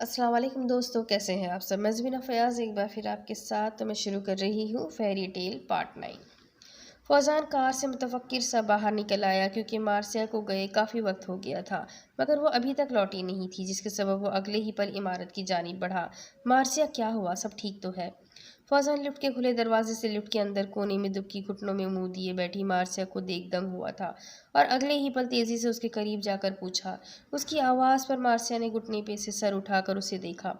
السلام علیکم دوستو، کیسے ہیں آپ سب؟ میں زبینہ فیاض ایک بار پھر آپ کے ساتھ تو میں شروع کر رہی ہوں فیری ٹیل پارٹ 9۔ فوزان کار سے متفکر سا باہر نکل آیا کیونکہ مارسیا کو گئے کافی وقت ہو گیا تھا، مگر وہ ابھی تک لوٹی نہیں تھی، جس کے سبب وہ اگلے ہی پل عمارت کی جانب بڑھا۔ مارسیا، کیا ہوا؟ سب ٹھیک تو ہے؟ فوزان لفٹ کے کھلے دروازے سے لفٹ کے اندر کونے میں دبکی گھٹنوں میں منہ دیے بیٹھی مارسیا کو دیکھ دنگ ہوا تھا، اور اگلے ہی پل تیزی سے اس کے قریب جا کر پوچھا۔ اس کی آواز پر مارسیا نے گھٹنے پہ سے سر اٹھا کر اسے دیکھا،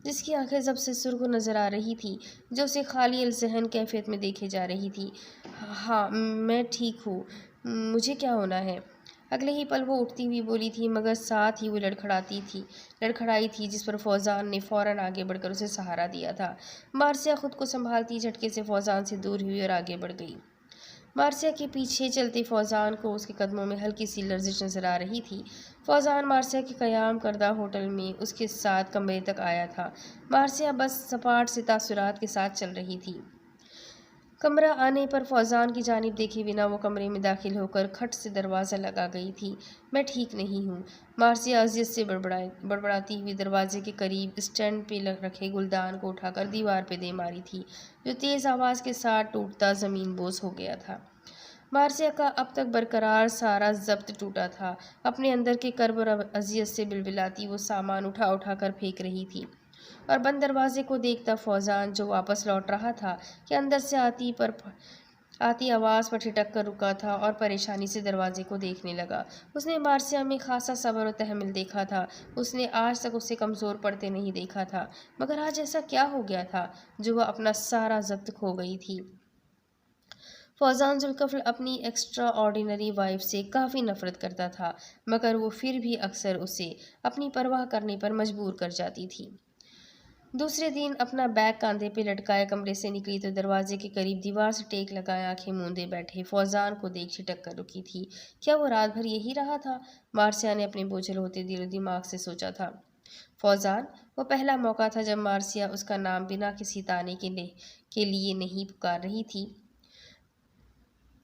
جس کی آنکھیں ضبط سے سرخ نظر آ رہی تھی، جو اسے خالی الذہن کیفیت میں دیکھے جا رہی تھی۔ ہاں، میں ٹھیک ہوں، مجھے کیا ہونا ہے؟ اگلے ہی پل وہ اٹھتی ہوئی بولی تھی، مگر ساتھ ہی وہ لڑکھڑائی تھی، جس پر فوزان نے فوراً آگے بڑھ کر اسے سہارا دیا تھا۔ مارسیا خود کو سنبھالتی جھٹکے سے فوزان سے دور ہوئی اور آگے بڑھ گئی۔ مارسیا کے پیچھے چلتے فوزان کو اس کے قدموں میں ہلکی سی لرزش نظر آ رہی تھی۔ فوزان مارسیا کے قیام کردہ ہوٹل میں اس کے ساتھ کمرے تک آیا تھا۔ مارسیا بس سپاٹ سے تاثرات کے ساتھ چل رہی تھی۔ کمرہ آنے پر فوزان کی جانب دیکھے بنا وہ کمرے میں داخل ہو کر کھٹ سے دروازہ لگا گئی تھی۔ میں ٹھیک نہیں ہوں، مارسیا اذیت سے بڑبڑاتی ہوئی دروازے کے قریب اسٹینڈ پہ رکھے گلدان کو اٹھا کر دیوار پہ دے ماری تھی، جو تیز آواز کے ساتھ ٹوٹتا زمین بوس ہو گیا تھا۔ مارسیا کا اب تک برقرار سارا ضبط ٹوٹا تھا۔ اپنے اندر کے کرب اور اذیت سے بلبلاتی وہ سامان اٹھا اٹھا کر پھینک رہی تھی، اور بند دروازے کو دیکھتا فوزان، جو واپس لوٹ رہا تھا، کہ اندر سے آتی آواز پر ٹھٹک کر رکا تھا اور پریشانی سے دروازے کو دیکھنے لگا۔ اس نے مارسیا میں خاصا صبر و تحمل دیکھا تھا، اس نے آج تک اسے کمزور پڑتے نہیں دیکھا تھا، مگر آج ایسا کیا ہو گیا تھا جو وہ اپنا سارا ضبط کھو گئی تھی؟ فوزان ذوالکفل اپنی ایکسٹرا آرڈینری وائف سے کافی نفرت کرتا تھا، مگر وہ پھر بھی اکثر اسے اپنی پرواہ کرنے پر مجبور کر جاتی تھی۔ دوسرے دن اپنا بیگ کاندھے پہ لٹکائے کمرے سے نکلی تو دروازے کے قریب دیوار سے ٹیک لگائے آنکھیں موندے بیٹھے فوزان کو دیکھ چھٹک کر رکی تھی۔ کیا وہ رات بھر یہی رہا تھا؟ مارسیا نے اپنے بوجھل ہوتے دل و دماغ سے سوچا تھا۔ فوزان، وہ پہلا موقع تھا جب مارسیا اس کا نام بنا کسی طعنے کے لیے نہیں پکار رہی تھی۔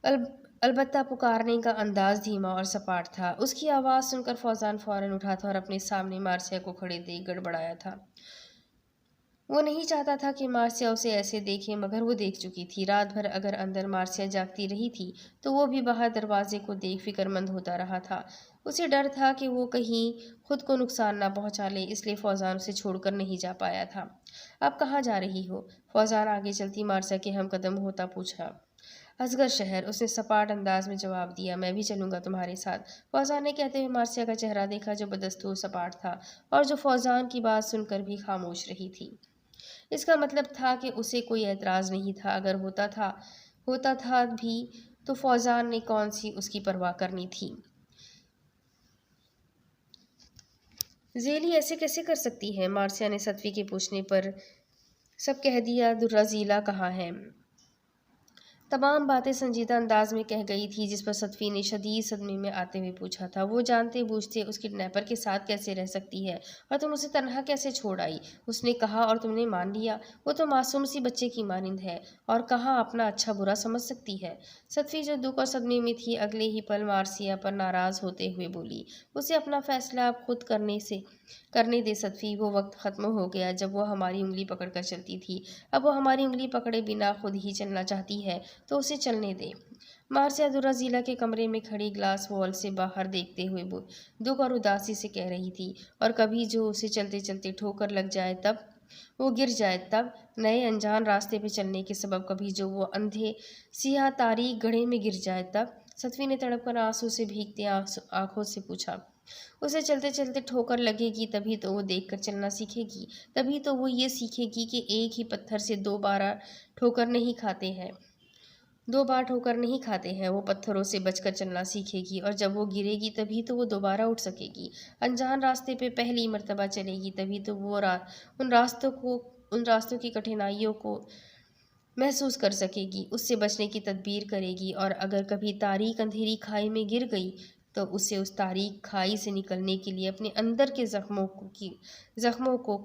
البتہ پکارنے کا انداز دھیما اور سپاٹ تھا۔ اس کی آواز سن کر فوزان فوراً اٹھا تھا اور اپنے سامنے مارسیا کو کھڑے دیکھ گڑبڑایا تھا۔ وہ نہیں چاہتا تھا کہ مارسیا اسے ایسے دیکھے، مگر وہ دیکھ چکی تھی۔ رات بھر اگر اندر مارسیا جاگتی رہی تھی تو وہ بھی باہر دروازے کو دیکھ فکر مند ہوتا رہا تھا۔ اسے ڈر تھا کہ وہ کہیں خود کو نقصان نہ پہنچا لے، اس لیے فوزان اسے چھوڑ کر نہیں جا پایا تھا۔ اب کہاں جا رہی ہو؟ فوزان آگے چلتی مارسیا کے ہم قدم ہوتا پوچھا۔ اصغر شہر، اس نے سپاٹ انداز میں جواب دیا۔ میں بھی چلوں گا تمہارے ساتھ، فوزان نے کہتے ہوئے مارسیا کا چہرہ دیکھا، جو بدستور سپاٹ تھا اور جو فوزان کی بات سن کر بھی خاموش رہی تھی۔ اس کا مطلب تھا کہ اسے کوئی اعتراض نہیں تھا۔ اگر ہوتا تھا بھی تو فوزان نے کون سی اس کی پرواہ کرنی تھی؟ ذیلی ایسے کیسے کر سکتی ہے؟ مارسیا نے صدفی کے پوچھنے پر سب کہہ دیا۔ درہ ذیلا کہاں ہے؟ تمام باتیں سنجیدہ انداز میں کہہ گئی تھی، جس پر صدفی نے شدید صدمے میں آتے ہوئے پوچھا تھا۔ وہ جانتے بوجھتے اس کڈنیپر کے ساتھ کیسے رہ سکتی ہے، اور تم اسے تنہا کیسے چھوڑ آئی؟ اس نے کہا اور تم نے مان لیا؟ وہ تو معصوم سی بچے کی مانند ہے، اور کہاں اپنا اچھا برا سمجھ سکتی ہے؟ صدفی، جو دکھ اور صدمے میں تھی، اگلے ہی پل مارسیا پر ناراض ہوتے ہوئے بولی۔ اسے اپنا فیصلہ اب خود کرنے دے صدفی۔ وہ وقت ختم ہو گیا جب وہ ہماری انگلی پکڑ کر چلتی تھی، اب وہ ہماری انگلی پکڑے بنا خود ہی چلنا چاہتی ہے، تو اسے چلنے دے۔ مارسیا درہ ذیلا کے کمرے میں کھڑی گلاس وال سے باہر دیکھتے ہوئے دکھ اور اداسی سے کہہ رہی تھی۔ اور کبھی جو اسے چلتے چلتے ٹھوکر لگ جائے، تب وہ گر جائے، تب نئے انجان راستے پہ چلنے کے سبب کبھی جو وہ اندھے سیاہ تاریک گڑھے میں گر جائے، تب؟ صدفی نے تڑپ کر آنسو سے بھیگتی آنکھوں سے پوچھا۔ اسے چلتے چلتے ٹھوکر لگے گی، تبھی تو وہ دیکھ کر چلنا سیکھے گی، تبھی تو وہ یہ سیکھے گی کہ ایک ہی پتھر سے دو بار ٹھوکر نہیں کھاتے ہیں۔ وہ پتھروں سے بچ کر چلنا سیکھے گی، اور جب وہ گرے گی تبھی تو وہ دوبارہ اٹھ سکے گی۔ انجان راستے پہ پہلی مرتبہ چلے گی، تبھی تو وہ ان راستوں کی کٹھنائیوں کو محسوس کر سکے گی، اس سے بچنے کی تدبیر کرے گی، اور اگر کبھی تاریک اندھیری کھائی میں گر گئی تو اسے اس تاریک کھائی سے نکلنے کے لیے اپنے اندر کے زخموں کو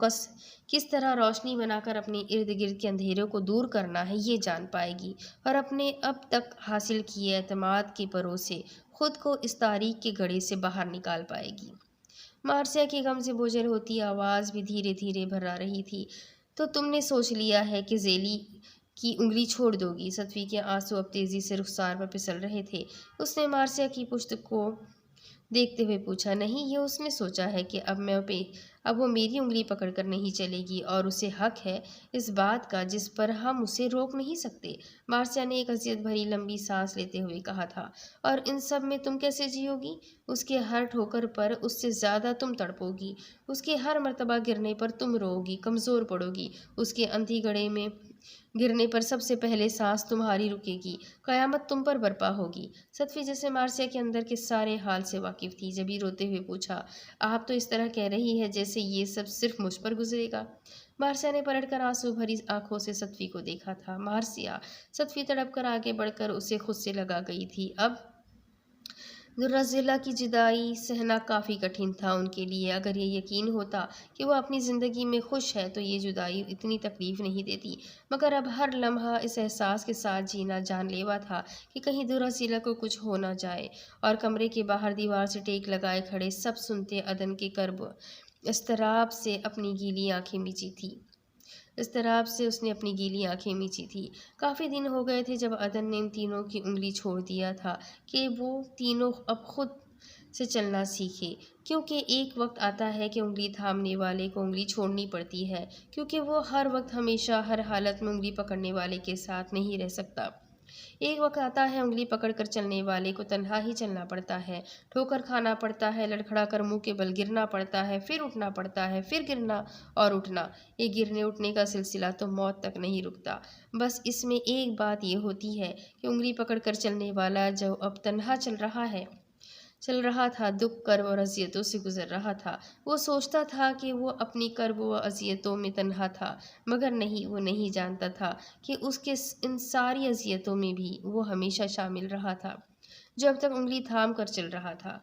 کس طرح روشنی بنا کر اپنے ارد گرد کے اندھیروں کو دور کرنا ہے، یہ جان پائے گی، اور اپنے اب تک حاصل کیے اعتماد کے بھروسے خود کو اس تاریک کے گڑھے سے باہر نکال پائے گی۔ مارسیا کی غم سے بوجھل ہوتی آواز بھی دھیرے دھیرے بھرا رہی تھی۔ تو تم نے سوچ لیا ہے کہ ذیلی کی انگلی چھوڑ دو گی؟ صدفی کے آنسو اب تیزی سے رخسار پر پھسل رہے تھے۔ اس نے مارسیا کی پشت کو دیکھتے ہوئے پوچھا۔ نہیں، یہ اس نے سوچا ہے کہ اب وہ میری انگلی پکڑ کر نہیں چلے گی، اور اسے حق ہے اس بات کا جس پر ہم اسے روک نہیں سکتے۔ مارسیا نے ایک اذیت بھری لمبی سانس لیتے ہوئے کہا تھا۔ اور ان سب میں تم کیسے جیو گی؟ اس کے ہر ٹھوکر پر اس سے زیادہ تم تڑپو گی، اس کے ہر مرتبہ گرنے پر تم رو گی، کمزور پڑو گی، اس کے اندھی گڑھے میں گرنے پر سب سے پہلے سانس تمہاری رکے گی، قیامت تم پر برپا ہوگی۔ صدفی جیسے مارسیا کے اندر کے سارے حال سے واقف تھی، جبھی روتے ہوئے پوچھا۔ آپ تو اس طرح کہہ رہی ہے جیسے یہ سب صرف مجھ پر گزرے گا۔ مارسیا نے پلٹ کر آنسو بھری آنکھوں سے صدفی کو دیکھا تھا۔ مارسیا! صدفی تڑپ کر آگے بڑھ کر اسے خود سے لگا گئی تھی۔ اب درزیلا کی جدائی سہنا کافی کٹھن تھا ان کے لیے۔ اگر یہ یقین ہوتا کہ وہ اپنی زندگی میں خوش ہے تو یہ جدائی اتنی تکلیف نہیں دیتی، مگر اب ہر لمحہ اس احساس کے ساتھ جینا جان لیوا تھا کہ کہیں درزیلا کو کچھ ہو نہ جائے۔ اور کمرے کے باہر دیوار سے ٹیک لگائے کھڑے سب سنتے عدن کے کرب اضطراب سے اپنی گیلی آنکھیں میچی تھی۔ اس نے اپنی گیلی آنکھیں میچی تھی۔ کافی دن ہو گئے تھے جب عدن نے ان تینوں کی انگلی چھوڑ دیا تھا کہ وہ تینوں اب خود سے چلنا سیکھے، کیونکہ ایک وقت آتا ہے کہ انگلی تھامنے والے کو انگلی چھوڑنی پڑتی ہے، کیونکہ وہ ہر وقت ہمیشہ ہر حالت میں انگلی پکڑنے والے کے ساتھ نہیں رہ سکتا۔ ایک وقت آتا ہے انگلی پکڑ کر چلنے والے کو تنہا ہی چلنا پڑتا ہے، ٹھوکر کھانا پڑتا ہے، لڑکھڑا کر منہ کے بل گرنا پڑتا ہے، پھر اٹھنا پڑتا ہے، پھر گرنا اور اٹھنا۔ یہ گرنے اٹھنے کا سلسلہ تو موت تک نہیں رکتا۔ بس اس میں ایک بات یہ ہوتی ہے کہ انگلی پکڑ کر چلنے والا جو اب تنہا چل رہا تھا، دکھ، کرب اور اذیتوں سے گزر رہا تھا، وہ سوچتا تھا کہ وہ اپنی کرب و اذیتوں میں تنہا تھا، مگر نہیں، وہ نہیں جانتا تھا کہ اس کے ان ساری اذیتوں میں بھی وہ ہمیشہ شامل رہا تھا جو اب تک انگلی تھام کر چل رہا تھا۔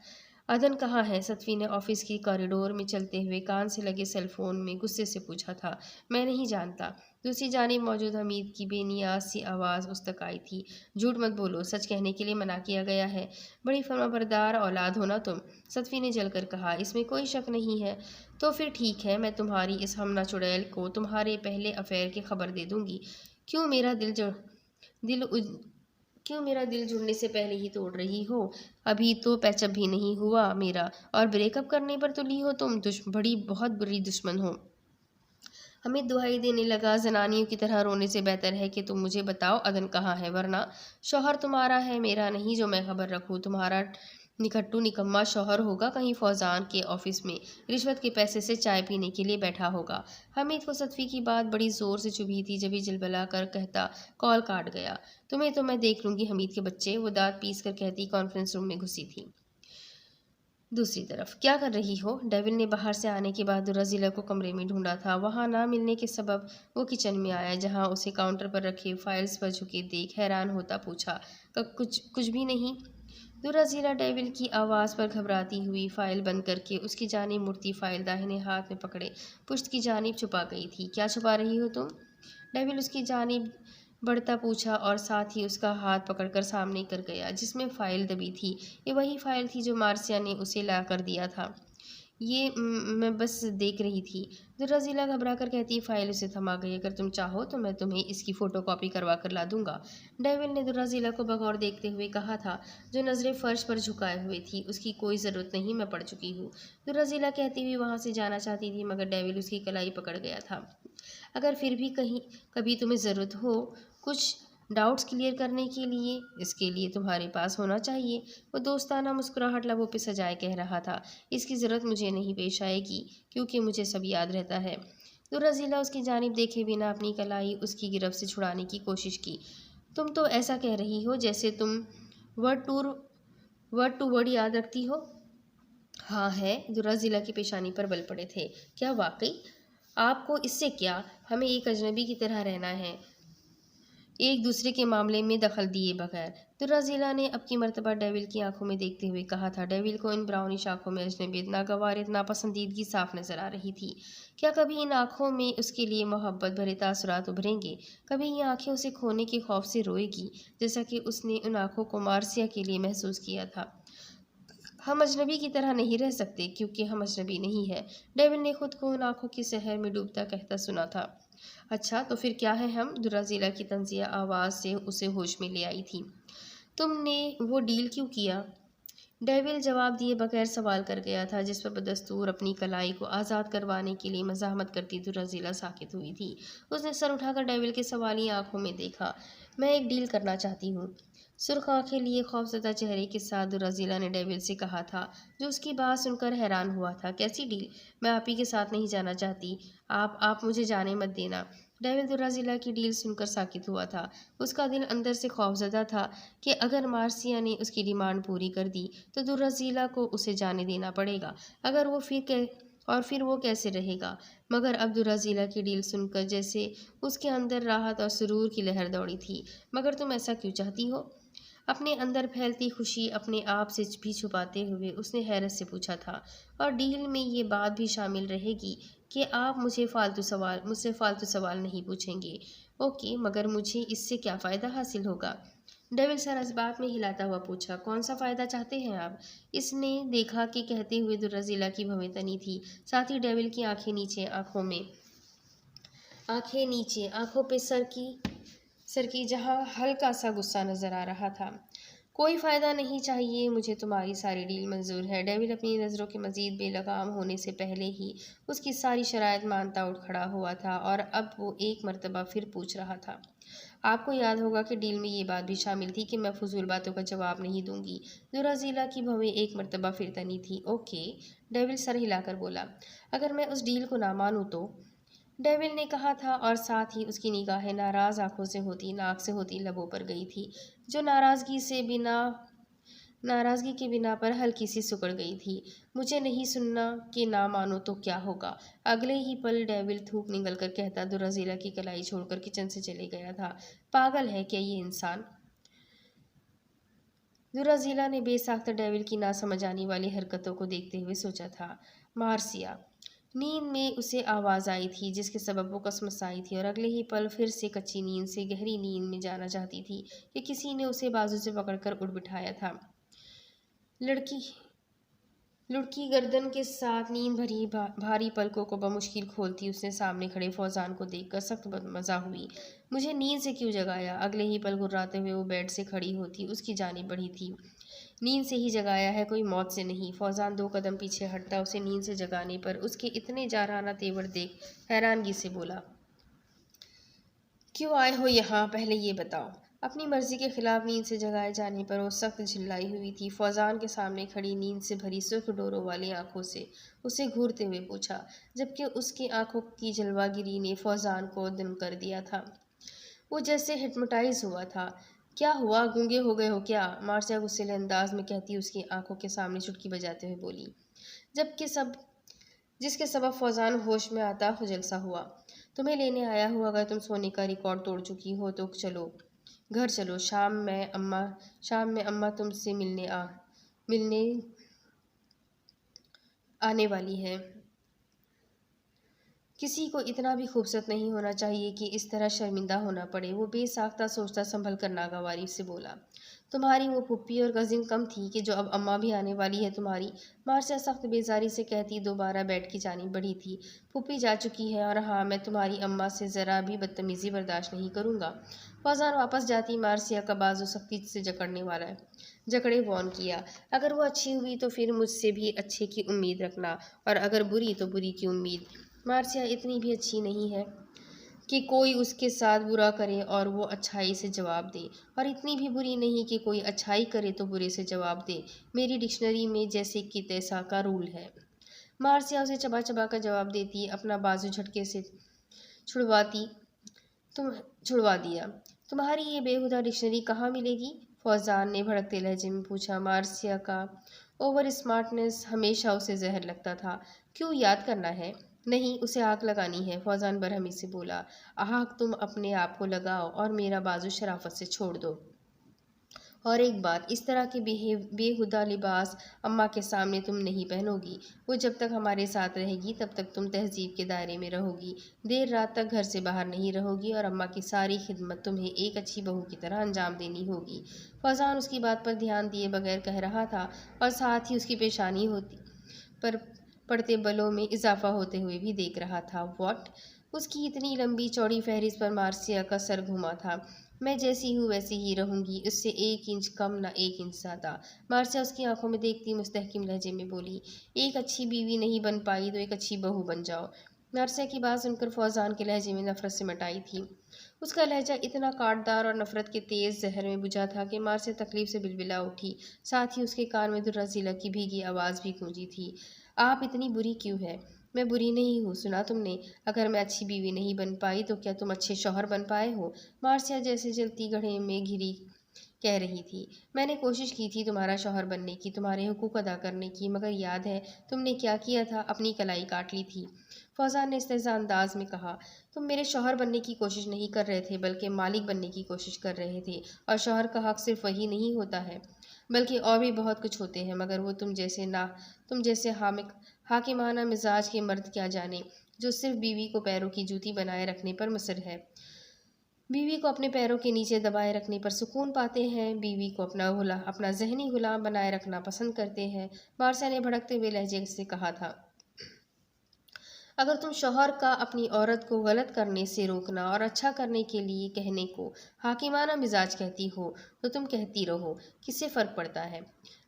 عدن کہاں ہے؟ صدفی نے آفس کی کوریڈور میں چلتے ہوئے کان سے لگے سیل فون میں غصے سے پوچھا تھا۔ میں نہیں جانتا۔ دوسری جانب موجود حمید کی بے نیاز سی آواز اس تک آئی تھی۔ جھوٹ مت بولو، سچ کہنے کے لیے منع کیا گیا ہے۔ بڑی فرمانبردار اولاد ہو نا تم، صدفی نے جل کر کہا۔ اس میں کوئی شک نہیں ہے۔ تو پھر ٹھیک ہے، میں تمہاری اس ہمنہ چڑیل کو تمہارے پہلے افیئر کی خبر دے دوں گی۔ کیوں میرا دل جڑنے سے پہلے ہی توڑ رہی ہو؟ ابھی تو پیچ اپ بھی نہیں ہوا میرا، اور بریک اپ کرنے پر تلی ہو تم؟ بہت بری دشمن ہو۔ حمید دہائی دینے لگا۔ زنانیوں کی طرح رونے سے بہتر ہے کہ تم مجھے بتاؤ عدن کہاں ہے، ورنہ شوہر تمہارا ہے، میرا نہیں، جو میں خبر رکھوں۔ تمہارا نکھٹو نکما شوہر ہوگا، کہیں فوزان کے آفس میں رشوت کے پیسے سے چائے پینے کے لیے بیٹھا ہوگا۔ حمید کو صدفی کی بات بڑی زور سے چبھی تھی، جبھی جلبلا کر کہتا کال کاٹ گیا۔ تمہیں تو میں دیکھ لوں گی حمید کے بچے، وہ دانت پیس کر کہتی کانفرنس روم میں گھسی تھی۔ دوسری طرف کیا کر رہی ہو؟ ڈیول نے باہر سے آنے کے بعد درزیلا کو کمرے میں ڈھونڈا تھا۔ وہاں نہ ملنے کے سبب وہ کچن میں آیا، جہاں اسے کاؤنٹر پر رکھے فائلز پر جھکے دیکھ حیران ہوتا پوچھا، کچھ بھی نہیں؟ درزیلا ڈیول کی آواز پر گھبراتی ہوئی فائل بند کر کے اس کی جانب مڑتی فائل داہنے ہاتھ میں پکڑے پشت کی جانب چھپا گئی تھی۔ کیا چھپا رہی ہو تم؟ ڈیول اس کی جانب بڑھتا پوچھا، اور ساتھ ہی اس کا ہاتھ پکڑ کر سامنے کر گیا جس میں فائل دبی تھی۔ یہ وہی فائل تھی جو مارسیا نے اسے لا کر دیا تھا۔ یہ میں بس دیکھ رہی تھی، درزیلا گھبرا کر کہتی۔ فائل اسے تھما گئی۔ اگر تم چاہو تو میں تمہیں اس کی فوٹو کاپی کروا کر لا دوں گا، ڈیول نے درزیلا کو بغور دیکھتے ہوئے کہا تھا، جو نظریں فرش پر جھکائے ہوئے تھی۔ اس کی کوئی ضرورت نہیں، میں پڑھ چکی ہوں، درزیلا کہتی ہوئی وہاں سے جانا چاہتی تھی، مگر ڈیول اس کی کلائی پکڑ گیا تھا۔ اگر پھر بھی کبھی تمہیں ضرورت ہو کچھ ڈاؤٹس کلیئر کرنے کے لیے، اس کے لیے تمہارے پاس ہونا چاہیے، وہ دوستانہ مسکراہٹ لبوں پہ سجائے کہہ رہا تھا۔ اس کی ضرورت مجھے نہیں پیش آئے گی، کیونکہ مجھے سب یاد رہتا ہے۔ درزیلا اس کی جانب دیکھے بنا اپنی کلائی اس کی گرفت سے چھڑانے کی کوشش کی۔ تم تو ایسا کہہ رہی ہو جیسے تم ورڈ ٹو ورڈ یاد رکھتی ہو۔ ہاں ہے، درزیلا کی پیشانی پر بل پڑے تھے۔ کیا واقعی؟ آپ کو اس سے کیا؟ ہمیں ایک اجنبی کی طرح رہنا ہے، ایک دوسرے کے معاملے میں دخل دیے بغیر، درزیلا نے اب کی مرتبہ ڈیول کی آنکھوں میں دیکھتے ہوئے کہا تھا۔ ڈیول کو ان براؤنش آنکھوں میں اجنبیت، ناگوارت، ناپسندیدگی صاف نظر آ رہی تھی۔ کیا کبھی ان آنکھوں میں اس کے لیے محبت بھرے تاثرات ابھریں گے؟ کبھی یہ آنکھیں اسے کھونے کے خوف سے روئے گی، جیسا کہ اس نے ان آنکھوں کو مارسیا کے لیے محسوس کیا تھا؟ ہم اجنبی کی طرح نہیں رہ سکتے کیونکہ ہم اجنبی نہیں ہیں، ڈیول نے خود کو ان آنکھوں کی سحر میں ڈوبتا کہتا سنا تھا۔ اچھا تو پھر کیا ہے ہم؟ درازیلا کی طنزیہ آواز سے اسے ہوش میں لے آئی تھی۔ تم نے وہ ڈیل کیوں کیا؟ ڈیول جواب دیے بغیر سوال کر گیا تھا، جس پر بدستور اپنی کلائی کو آزاد کروانے کے لیے مزاحمت کرتی درازیلا ساکت ہوئی تھی۔ اس نے سر اٹھا کر ڈیول کے سوالی آنکھوں میں دیکھا۔ میں ایک ڈیل کرنا چاہتی ہوں، سرخ آنکھیں لیے خوفزدہ چہرے کے ساتھ درازیلا نے ڈیول سے کہا تھا، جو اس کی بات سن کر حیران ہوا تھا۔ کیسی ڈیل؟ میں آپ ہی کے ساتھ نہیں جانا چاہتی۔ آپ مجھے جانے مت دینا۔ ڈیول درازیلا کی ڈیل سن کر ساکت ہوا تھا۔ اس کا دل اندر سے خوفزدہ تھا کہ اگر مارسیا نے اس کی ڈیمانڈ پوری کر دی تو درازیلا کو اسے جانے دینا پڑے گا، پھر وہ کیسے رہے گا؟ مگر اب درازیلا کی ڈیل سن کر جیسے اس کے اندر راحت اور سرور کی لہر دوڑی تھی۔ مگر تم ایسا کیوں چاہتی ہو؟ اپنے اندر پھیلتی خوشی اپنے آپ سے بھی چھپاتے ہوئے اس نے حیرت سے پوچھا تھا۔ اور ڈیل میں یہ بات بھی شامل رہے گی کہ آپ مجھ سے فالتو سوال نہیں پوچھیں گے۔ اوکے، مگر مجھے اس سے کیا فائدہ حاصل ہوگا؟ ڈیول سر اس بات میں ہلاتا ہوا پوچھا۔ کون سا فائدہ چاہتے ہیں آپ؟ اس نے دیکھا کہ کہتے ہوئے درازیلا کی بھویں تنی تھی، ساتھ ہی ڈیول کی آنکھیں نیچے آنکھوں پہ سر کی جہاں ہلکا سا غصہ نظر آ رہا تھا۔ کوئی فائدہ نہیں چاہیے، مجھے تمہاری ساری ڈیل منظور ہے۔ ڈیول اپنی نظروں کے مزید بے لگام ہونے سے پہلے ہی اس کی ساری شرائط مانتا اٹھ کھڑا ہوا تھا، اور اب وہ ایک مرتبہ پھر پوچھ رہا تھا۔ آپ کو یاد ہوگا کہ ڈیل میں یہ بات بھی شامل تھی کہ میں فضول باتوں کا جواب نہیں دوں گی۔ درازیلا کی بھویں ایک مرتبہ پھر تنی تھی۔ اوکے، ڈیول سر ہلا کر بولا۔ اگر میں اس ڈیل کو نہ مانوں تو؟ ڈیول نے کہا تھا، اور ساتھ ہی اس کی نگاہیں ناراض آنکھوں سے ہوتی ناک سے ہوتی لبوں پر گئی تھی، جو ناراضگی کے بنا پر ہلکی سی سکڑ گئی تھی۔ مجھے نہیں سننا کہ نہ مانو تو کیا ہوگا؟ اگلے ہی پل ڈیول تھوک نگل کر کہتا درازیلا کی کلائی چھوڑ کر کچن سے چلے گیا تھا۔ پاگل ہے کیا یہ انسان؟ درازیلا نے بے ساختہ ڈیول کی نہ سمجھ آنے والی حرکتوں کو دیکھتے ہوئے سوچا تھا۔ مارسیا! نیند میں اسے آواز آئی تھی جس کے سبب وہ کسمسائی تھی، اور اگلے ہی پل پھر سے کچی نیند سے گہری نیند میں جانا چاہتی تھی کہ کسی نے اسے بازو سے پکڑ کر اٹھ بٹھایا تھا۔ لڑکی گردن کے ساتھ نیند بھری بھاری پلکوں کو بمشکل کھولتی اس نے سامنے کھڑے فوزان کو دیکھ کر سخت مزہ ہوئی۔ مجھے نیند سے کیوں جگایا؟ اگلے ہی پل گھراتے ہوئے وہ بیڈ سے کھڑی ہوتی اس کی جانب بڑھی تھی۔ نیند سے ہی جگایا ہے، کوئی موت سے نہیں۔ فوزان 2 قدم پیچھے ہٹتا اسے نیند سے جگانے پر اس کے اتنے جارحانہ تیور دیکھ حیرانگی سے بولا۔ کیوں آئے ہو یہاں؟ پہلے یہ بتاؤ۔ اپنی مرضی کے خلاف نیند سے جگائے جانے پر وہ سخت جھلائی ہوئی تھی۔ فوزان کے سامنے کھڑی نیند سے بھری سرخ ڈوروں والی آنکھوں سے اسے گھورتے ہوئے پوچھا، جبکہ اس کی آنکھوں کی جلوہ گری نے فوزان کو دم کر دیا تھا۔ وہ جیسے ہپنوٹائز ہوا تھا۔ کیا ہوا؟ گونگے ہو گئے ہو کیا؟ مارسیا غصیلے انداز میں کہتی اس کی آنکھوں کے سامنے چٹکی بجاتے ہوئے بولی، جس کے سبب فوزان ہوش میں آتا خجل سا ہوا۔ تمہیں لینے آیا ہوں، اگر تم سونے کا ریکارڈ توڑ چکی ہو تو گھر چلو، شام میں اماں تم سے ملنے آنے والی ہے۔ کسی کو اتنا بھی خوبصورت نہیں ہونا چاہیے کہ اس طرح شرمندہ ہونا پڑے۔ وہ بے ساختہ سوچتا سنبھل کر ناگواری سے بولا، تمہاری وہ پھپھی اور کزن کم تھی کہ جو اب اماں بھی آنے والی ہے تمہاری؟ مارسیا سخت بیزاری سے کہتی دوبارہ بیڈ کی جانب بڑھی تھی۔ پھپھی جا چکی ہے، اور ہاں، میں تمہاری اماں سے ذرا بھی بدتمیزی برداشت نہیں کروں گا۔ فوزان واپس جاتی مارسیا کا بازو سختی سے جکڑے وارن کیا، اگر وہ اچھی ہوئی تو پھر مجھ سے بھی اچھے کی امید رکھنا، اور اگر بری تو بری کی امید۔ مارسیا اتنی بھی اچھی نہیں ہے کہ کوئی اس کے ساتھ برا کرے اور وہ اچھائی سے جواب دے، اور اتنی بھی بری نہیں کہ کوئی اچھائی کرے تو برے سے جواب دے۔ میری ڈکشنری میں جیسے کہ تیسا کا رول ہے۔ مارسیا اسے چبا چبا کر جواب دیتی اپنا بازو جھٹکے سے چھڑوا دیا۔ تمہاری یہ بےہودہ ڈکشنری کہاں ملے گی؟ فوزان نے بھڑکتے لہجے میں پوچھا۔ مارسیا کا اوور اسمارٹنس ہمیشہ اسے زہر لگتا تھا۔ کیوں، یاد کرنا ہے؟ نہیں، اسے آگ لگانی ہے، فوزان برہمی سے بولا۔ آگ تم اپنے آپ کو لگاؤ اور میرا بازو شرافت سے چھوڑ دو۔ اور ایک بات، اس طرح کے بےہودہ لباس اماں کے سامنے تم نہیں پہنو گی۔ وہ جب تک ہمارے ساتھ رہے گی تب تک تم تہذیب کے دائرے میں رہو گی، دیر رات تک گھر سے باہر نہیں رہو گی، اور اماں کی ساری خدمت تمہیں ایک اچھی بہو کی طرح انجام دینی ہوگی۔ فوزان اس کی بات پر دھیان دیے بغیر کہہ رہا تھا، اور ساتھ ہی اس کی پیشانی پر پڑتے بلوں میں اضافہ ہوتے ہوئے بھی دیکھ رہا تھا۔ واٹ؟ اس کی اتنی لمبی چوڑی فہرست پر مارسیا کا سر گھوما تھا۔ میں جیسی ہوں ویسی ہی رہوں گی، اس سے 1 انچ کم نہ 1 انچ زیادہ۔ مارسیا اس کی آنکھوں میں دیکھتی مستحکم لہجے میں بولی، ایک اچھی بیوی نہیں بن پائی تو ایک اچھی بہو بن جاؤ۔ مارسیا کی بات سن کر فوزان کے لہجے میں نفرت سمٹ آئی تھی۔ اس کا لہجہ اتنا کاٹدار اور نفرت کے تیز زہر میں بجھا تھا کہ مارسیا تکلیف سے بلبلا اٹھی، ساتھ ہی اس کے کان میں درہ ضلع کی بھیگی آواز بھی گونجی تھی۔ آپ اتنی بری کیوں ہے؟ میں بری نہیں ہوں، سنا تم نے؟ اگر میں اچھی بیوی نہیں بن پائی تو کیا تم اچھے شوہر بن پائے ہو؟ مارسیا جیسے جلتی گڑھے میں گھری کہہ رہی تھی۔ میں نے کوشش کی تھی تمہارا شوہر بننے کی، تمہارے حقوق ادا کرنے کی، مگر یاد ہے تم نے کیا کیا تھا؟ اپنی کلائی کاٹ لی تھی۔ فوزان نے استہزاء انداز میں کہا، تم میرے شوہر بننے کی کوشش نہیں کر رہے تھے بلکہ مالک بننے کی کوشش کر رہے تھے، اور شوہر کا حق صرف وہی نہیں ہوتا ہے بلکہ اور بھی بہت کچھ ہوتے ہیں، مگر وہ تم جیسے حاکمانہ مزاج کے مرد کیا جانے، جو صرف بیوی کو پیروں کی جوتی بنائے رکھنے پر مصر ہے، بیوی کو اپنے پیروں کے نیچے دبائے رکھنے پر سکون پاتے ہیں، بیوی کو اپنا ذہنی غلام بنائے رکھنا پسند کرتے ہیں۔ مارسیا نے بھڑکتے ہوئے لہجے سے کہا تھا، اگر تم شوہر کا اپنی عورت کو غلط کرنے سے روکنا اور اچھا کرنے کے لیے کہنے کو حاکمانہ مزاج کہتی ہو تو تم کہتی رہو، کس سے فرق پڑتا ہے؟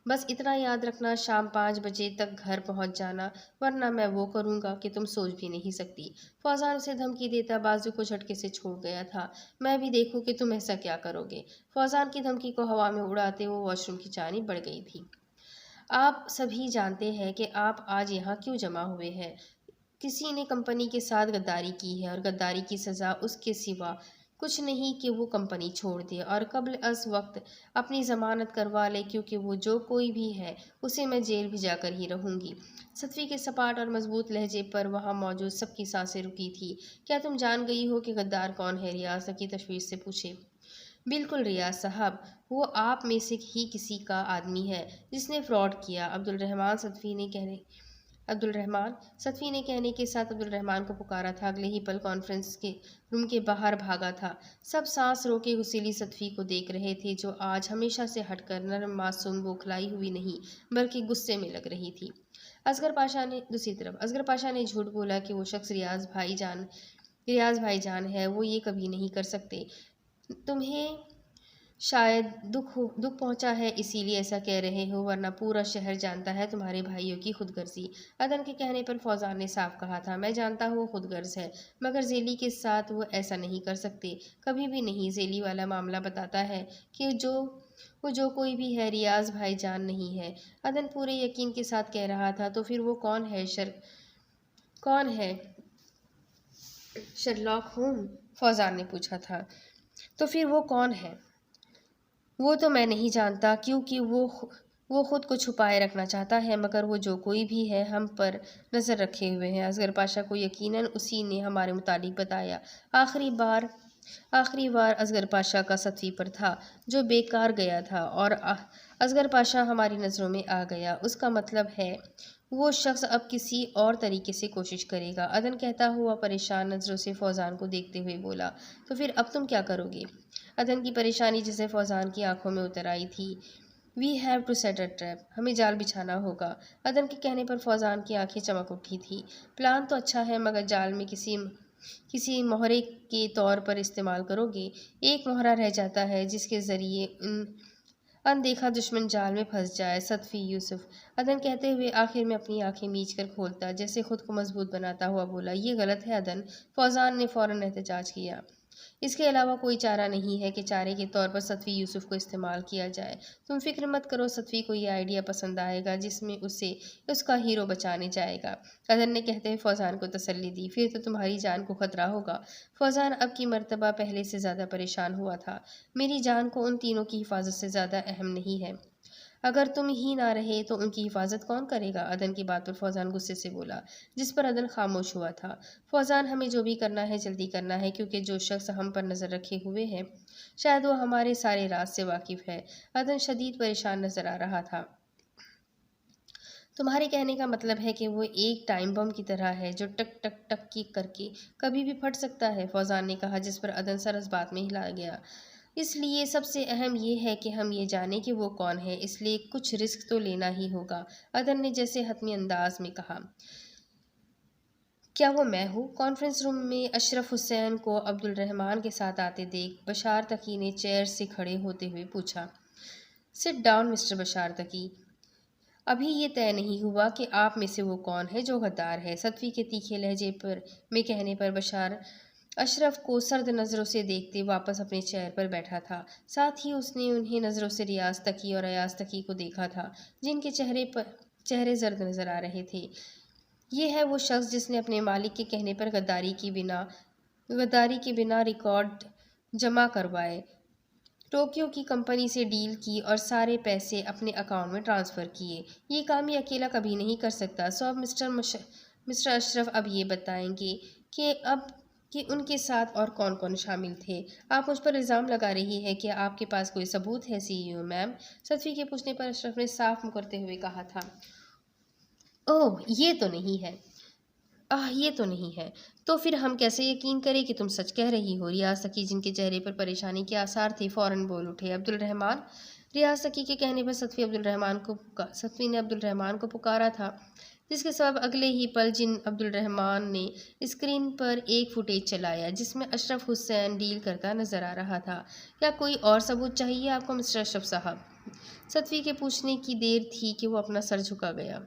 بس اتنا یاد رکھنا، شام 5 بجے تک گھر پہنچ جانا، ورنہ میں وہ کروں گا کہ تم سوچ بھی نہیں سکتی۔ فوزان اسے دھمکی دیتا بازو کو جھٹکے سے چھوڑ گیا تھا۔ میں بھی دیکھوں کہ تم ایسا کیا کرو گے۔ فوزان کی دھمکی کو ہوا میں اڑاتے وہ واش روم کی جانب بڑھ گئی تھی۔ آپ سبھی جانتے ہیں کہ آپ آج یہاں کیوں جمع ہوئے ہیں۔ کسی نے کمپنی کے ساتھ غداری کی ہے، اور غداری کی سزا اس کے سوا کچھ نہیں کہ وہ کمپنی چھوڑ دے اور قبل از وقت اپنی ضمانت کروا لے، کیونکہ وہ جو کوئی بھی ہے اسے میں جیل بھجا کر ہی رہوں گی۔ صدفی کے سپاٹ اور مضبوط لہجے پر وہاں موجود سب کی سانسیں رکی تھی۔ کیا تم جان گئی ہو کہ غدار کون ہے؟ ریاض کی تشویش سے پوچھے۔ بالکل ریاض صاحب، وہ آپ میں سے ہی کسی کا آدمی ہے جس نے فراڈ کیا۔ صدفی نے کہنے کے ساتھ عبدالرحمن کو پکارا تھا۔ اگلے ہی پل کانفرنس کے روم کے باہر بھاگا تھا۔ سب سانس روکے غصیلی صدفی کو دیکھ رہے تھے، جو آج ہمیشہ سے ہٹ کر نرم معصوم بوکھلائی ہوئی نہیں بلکہ غصے میں لگ رہی تھی۔ دوسری طرف اصغر پاشا نے جھوٹ بولا کہ وہ شخص ریاض بھائی جان ہے، وہ یہ کبھی نہیں کر سکتے۔ تمہیں شاید دکھ پہنچا ہے اسی لیے ایسا کہہ رہے ہو، ورنہ پورا شہر جانتا ہے تمہارے بھائیوں کی خود غرضی۔ عدن کے کہنے پر فوزان نے صاف کہا تھا، میں جانتا ہوں وہ خود غرض ہے، مگر ذیلی کے ساتھ وہ ایسا نہیں کر سکتے، کبھی بھی نہیں۔ ذیلی والا معاملہ بتاتا ہے کہ وہ جو کوئی بھی ہے ریاض بھائی جان نہیں ہے۔ عدن پورے یقین کے ساتھ کہہ رہا تھا، تو پھر وہ کون ہے؟ Sherlock home? فوزان نے پوچھا تھا۔ تو پھر وہ کون ہے؟ وہ تو میں نہیں جانتا، کیونکہ وہ خود کو چھپائے رکھنا چاہتا ہے، مگر وہ جو کوئی بھی ہے ہم پر نظر رکھے ہوئے ہے۔ اصغر پاشا کو یقیناً اسی نے ہمارے متعلق بتایا۔ آخری وار اصغر پاشا کا صدفی پر تھا، جو بیکار گیا تھا، اور اصغر پاشا ہماری نظروں میں آ گیا۔ اس کا مطلب ہے وہ شخص اب کسی اور طریقے سے کوشش کرے گا۔ عدن کہتا ہوا پریشان نظروں سے فوزان کو دیکھتے ہوئے بولا، تو پھر اب تم کیا کرو گے؟ عدن کی پریشانی جیسے فوزان کی آنکھوں میں اتر آئی تھی۔ We have to set a trap, ہمیں جال بچھانا ہوگا۔ عدن کے کہنے پر فوزان کی آنکھیں چمک اٹھی تھی۔ پلان تو اچھا ہے، مگر جال میں کسی مہرے کے طور پر استعمال کرو گے؟ ایک مہرہ رہ جاتا ہے جس کے ذریعے اندیکھا دشمن جال میں پھنس جائے۔ صدفی یوسف، عدن کہتے ہوئے آخر میں اپنی آنکھیں میچ کر کھولتا، جیسے خود کو مضبوط بناتا ہوا بولا، یہ غلط ہے عدن۔ فوزان نے فوراً احتجاج کیا، اس کے علاوہ کوئی چارہ نہیں ہے کہ چارے کے طور پر صدفی یوسف کو استعمال کیا جائے۔ تم فکر مت کرو، صدفی کو یہ آئیڈیا پسند آئے گا جس میں اسے اس کا ہیرو بچانے جائے گا۔ عدن نے کہتے ہوئے فوزان کو تسلی دی، پھر تو تمہاری جان کو خطرہ ہوگا۔ فوزان اب کی مرتبہ پہلے سے زیادہ پریشان ہوا تھا۔ میری جان کو ان تینوں کی حفاظت سے زیادہ اہم نہیں ہے۔ اگر تم ہی نہ رہے تو ان کی حفاظت کون کرے گا؟ عدن کی بات پر فوزان غصے سے بولا، جس پر عدن خاموش ہوا تھا۔ فوزان، ہمیں جو بھی کرنا ہے جلدی کرنا ہے، کیونکہ جو شخص ہم پر نظر رکھے ہوئے ہے شاید وہ ہمارے سارے راز سے واقف ہے۔ عدن شدید پریشان نظر آ رہا تھا۔ تمہارے کہنے کا مطلب ہے کہ وہ ایک ٹائم بم کی طرح ہے جو ٹک ٹک ٹک کی کر کے کبھی بھی پھٹ سکتا ہے، فوزان نے کہا، جس پر عدن سر اس بات میں ہلا گیا۔ اس لیے سب سے اہم یہ ہے کہ ہم یہ جانیں کہ وہ کون ہے، اس لیے کچھ رسک تو لینا ہی ہوگا، عدن نے جیسے حتمی انداز میں کہا۔ کیا وہ میں ہوں؟ کانفرنس روم میں اشرف حسین کو عبد الرحمن کے ساتھ آتے دیکھ بشار تقی نے چیئر سے کھڑے ہوتے ہوئے پوچھا۔ Sit down mister Bashar Taqi, ابھی یہ طے نہیں ہوا کہ آپ میں سے وہ کون ہے جو غدار ہے، صدفی کے تیکھے لہجے میں کہنے پر بشار اشرف کو سرد نظروں سے دیکھتے واپس اپنے چیئر پر بیٹھا تھا، ساتھ ہی اس نے انہیں نظروں سے ریاض تقی اور ایاز تقی کو دیکھا تھا، جن کے چہرے زرد نظر آ رہے تھے۔ یہ ہے وہ شخص جس نے اپنے مالک کے کہنے پر غداری کے بنا ریکارڈ جمع کروائے، ٹوکیو کی کمپنی سے ڈیل کی اور سارے پیسے اپنے اکاؤنٹ میں ٹرانسفر کیے۔ یہ کام یہ اکیلا کبھی نہیں کر سکتا۔ سو اب مسٹر اشرف اب یہ بتائیں گے کہ ان کے ساتھ اور کون کون شامل تھے؟ آپ مجھ پر الزام لگا رہی ہے کہ آپ کے پاس کوئی ثبوت ہے؟ سی ای او میم، صدفی کے پوچھنے پر اشرف نے صاف مکرتے ہوئے کہا تھا۔ اوہ، یہ تو نہیں ہے۔ تو پھر ہم کیسے یقین کریں کہ تم سچ کہہ رہی ہو؟ ریاض تقی، جن کے چہرے پر پریشانی کے آثار تھے، فوراً بول اٹھے۔ عبد الرحمن؟ ریاض تقی کے کہنے پر صدفی نے عبد الرحمن کو پکارا تھا، جس کے سبب اگلے ہی پل عبد الرحمن نے اسکرین پر ایک فوٹیج چلایا جس میں اشرف حسین ڈیل کرتا نظر آ رہا تھا۔ کیا کوئی اور ثبوت چاہیے آپ کو مسٹر اشرف صاحب؟ صدفی کے پوچھنے کی دیر تھی کہ وہ اپنا سر جھکا گیا۔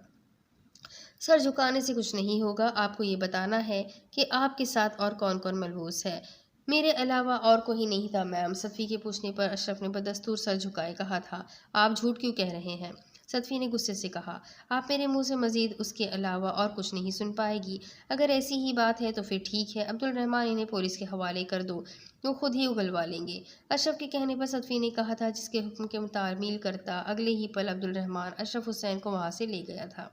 سر جھکانے سے کچھ نہیں ہوگا، آپ کو یہ بتانا ہے کہ آپ کے ساتھ اور کون کون ملوث ہے۔ میرے علاوہ اور کوئی نہیں تھا میم، صدفی کے پوچھنے پر اشرف نے بدستور سر جھکائے کہا تھا۔ آپ جھوٹ کیوں کہہ رہے ہیں؟ صدفی نے غصے سے کہا۔ آپ میرے منہ سے مزید اس کے علاوہ اور کچھ نہیں سن پائے گی۔ اگر ایسی ہی بات ہے تو پھر ٹھیک ہے، عبد الرحمن انہیں پولیس کے حوالے کر دو، وہ خود ہی اگلوا لیں گے، اشرف کے کہنے پر صدفی نے کہا تھا، جس کے حکم کے تعمیل کرتا اگلے ہی پل عبد الرحمن اشرف حسین کو وہاں سے لے گیا تھا۔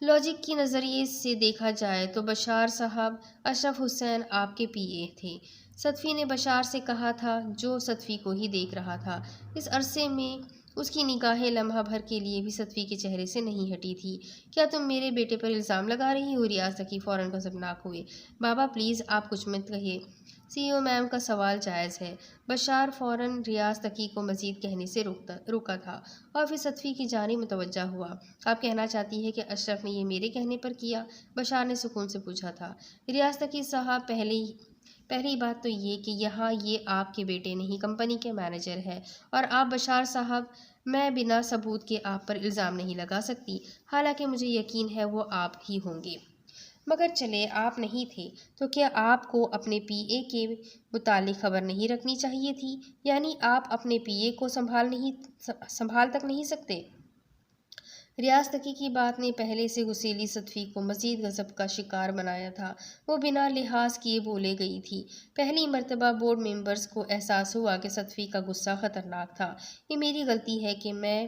لاجک کی نظریے سے دیکھا جائے تو بشار صاحب، اشرف حسین آپ کے پی اے تھے، صدفی نے بشار سے کہا تھا، جو صدفی کو ہی دیکھ رہا تھا۔ اس عرصے میں اس کی نگاہیں لمحہ بھر کے لیے بھی صدفی کے چہرے سے نہیں ہٹی تھی۔ کیا تم میرے بیٹے پر الزام لگا رہی ہو؟ ریاض تقی فوراً غضبناک ہوئے۔ بابا پلیز، آپ کچھ مت کہیے، سی ای او میم کا سوال جائز ہے۔ بشار فوراً ریاض تقی کو مزید کہنے سے روکا تھا اور پھر صدفی کی جانب متوجہ ہوا۔ آپ کہنا چاہتی ہے کہ اشرف نے یہ میرے کہنے پر کیا؟ بشار نے سکون سے پوچھا تھا۔ ریاض تقی صاحب، پہلی بات تو یہ کہ یہاں یہ آپ کے بیٹے نہیں، کمپنی کے مینیجر ہے، اور آپ بشار صاحب، میں بنا ثبوت کے آپ پر الزام نہیں لگا سکتی، حالانکہ مجھے یقین ہے وہ آپ ہی ہوں گے۔ مگر چلے آپ نہیں تھے تو کیا آپ کو اپنے پی اے کے متعلق خبر نہیں رکھنی چاہیے تھی؟ یعنی آپ اپنے پی اے کو سنبھال تک نہیں سکتے؟ ریاض تقی کی بات نے پہلے سے غصیلی صدفی کو مزید غضب کا شکار بنایا تھا۔ وہ بنا لحاظ کیے بولے گئی تھی۔ پہلی مرتبہ بورڈ ممبرز کو احساس ہوا کہ صدفی کا غصہ خطرناک تھا۔ یہ میری غلطی ہے کہ میں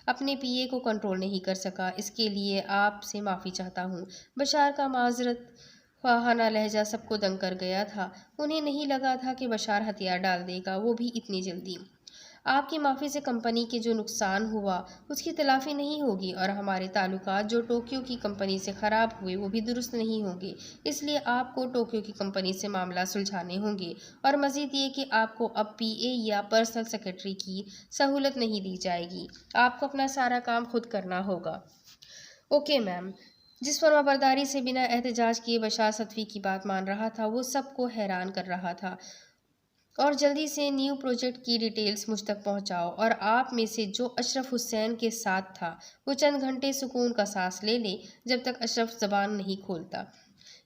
اپنے پی اے کو کنٹرول نہیں کر سکا، اس کے لیے آپ سے معافی چاہتا ہوں۔ بشار کا معذرت خواہانہ لہجہ سب کو دنگ کر گیا تھا۔ انہیں نہیں لگا تھا کہ بشار ہتھیار ڈال دے گا، وہ بھی اتنی جلدی۔ آپ کی معافی سے کمپنی کے جو نقصان ہوا اس کی تلافی نہیں ہوگی، اور ہمارے تعلقات جو ٹوکیو کی کمپنی سے خراب ہوئے وہ بھی درست نہیں ہوں گے، اس لیے آپ کو ٹوکیو کی کمپنی سے معاملہ سلجھانے ہوں گے، اور مزید یہ کہ آپ کو اب پی اے یا پرسنل سیکرٹری کی سہولت نہیں دی جائے گی، آپ کو اپنا سارا کام خود کرنا ہوگا۔ Okay ma'am. جس فرمانبرداری سے بنا احتجاج کیے بشار صدفی کی بات مان رہا تھا، وہ سب کو حیران کر رہا تھا۔ اور جلدی سے نیو پروجیکٹ کی ڈیٹیلز مجھ تک پہنچاؤ، اور آپ میں سے جو اشرف حسین کے ساتھ تھا وہ چند گھنٹے سکون کا سانس لے لے جب تک اشرف زبان نہیں کھولتا۔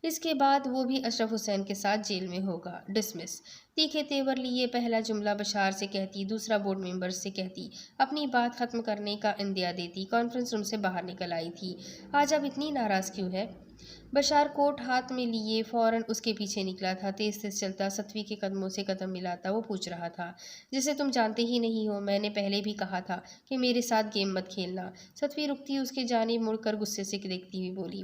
اس کے بعد وہ بھی اشرف حسین کے ساتھ جیل میں ہوگا۔ ڈسمس۔ تیکھے تیور لیے پہلا جملہ بشار سے کہتی، دوسرا بورڈ ممبر سے کہتی، اپنی بات ختم کرنے کا اندیا دیتی۔ کانفرنس روم سے باہر نکل آئی تھی۔ آج اب اتنی ناراض کیوں ہے؟ بشار کوٹ ہاتھ میں لیے فوراً اس کے پیچھے نکلا تھا، تیز تیز چلتا، ستوی کے قدموں سے قدم ملاتا وہ پوچھ رہا تھا، جسے تم جانتے ہی نہیں ہو، میں نے پہلے بھی کہا تھا کہ میرے ساتھ گیم مت کھیلنا۔ ستوی رکتی اس کے جانب مڑ کر غصے سے دیکھتی ہوئی بولی،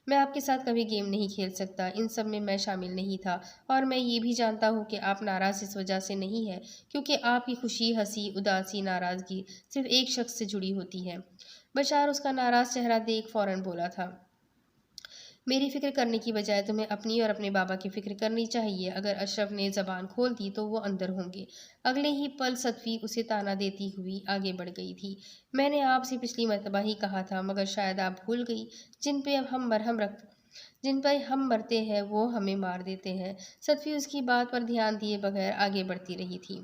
میں آپ کے ساتھ کبھی گیم نہیں کھیل سکتا، ان سب میں میں شامل نہیں تھا، اور میں یہ بھی جانتا ہوں کہ آپ ناراض اس وجہ سے نہیں ہے کیونکہ آپ کی خوشی، ہنسی، اداسی، ناراضگی صرف ایک شخص سے جڑی ہوتی ہے۔ بشار اس کا ناراض چہرہ دیکھ فوراً بولا تھا، میری فکر کرنے کی بجائے تمہیں اپنی اور اپنے بابا کی فکر کرنی چاہیے۔ اگر اشرف نے زبان کھول دی تو وہ اندر ہوں گے۔ اگلے ہی پل ستوی اسے تانا دیتی ہوئی آگے بڑھ گئی تھی، میں نے آپ سے پچھلی مرتبہ ہی کہا تھا، مگر شاید آپ بھول گئی، جن پہ ہم مرتے ہیں وہ ہمیں مار دیتے ہیں۔ ستوی اس کی بات پر دھیان دیے بغیر آگے بڑھتی رہی تھی۔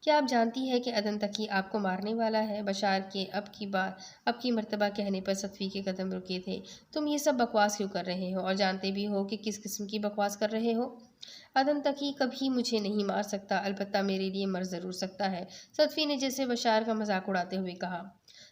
کیا آپ جانتی ہے کہ عدن تکی آپ کو مارنے والا ہے؟ بشار کے اب کی مرتبہ کہنے پر ستوی کے قدم رکے تھے۔ تم یہ سب بکواس کیوں کر رہے ہو، اور جانتے بھی ہو کہ کس قسم کی بکواس کر رہے ہو؟ عدن تکی کبھی مجھے نہیں مار سکتا، البتہ میرے لیے مر ضرور سکتا ہے، ستوی نے جیسے بشار کا مذاق اڑاتے ہوئے کہا۔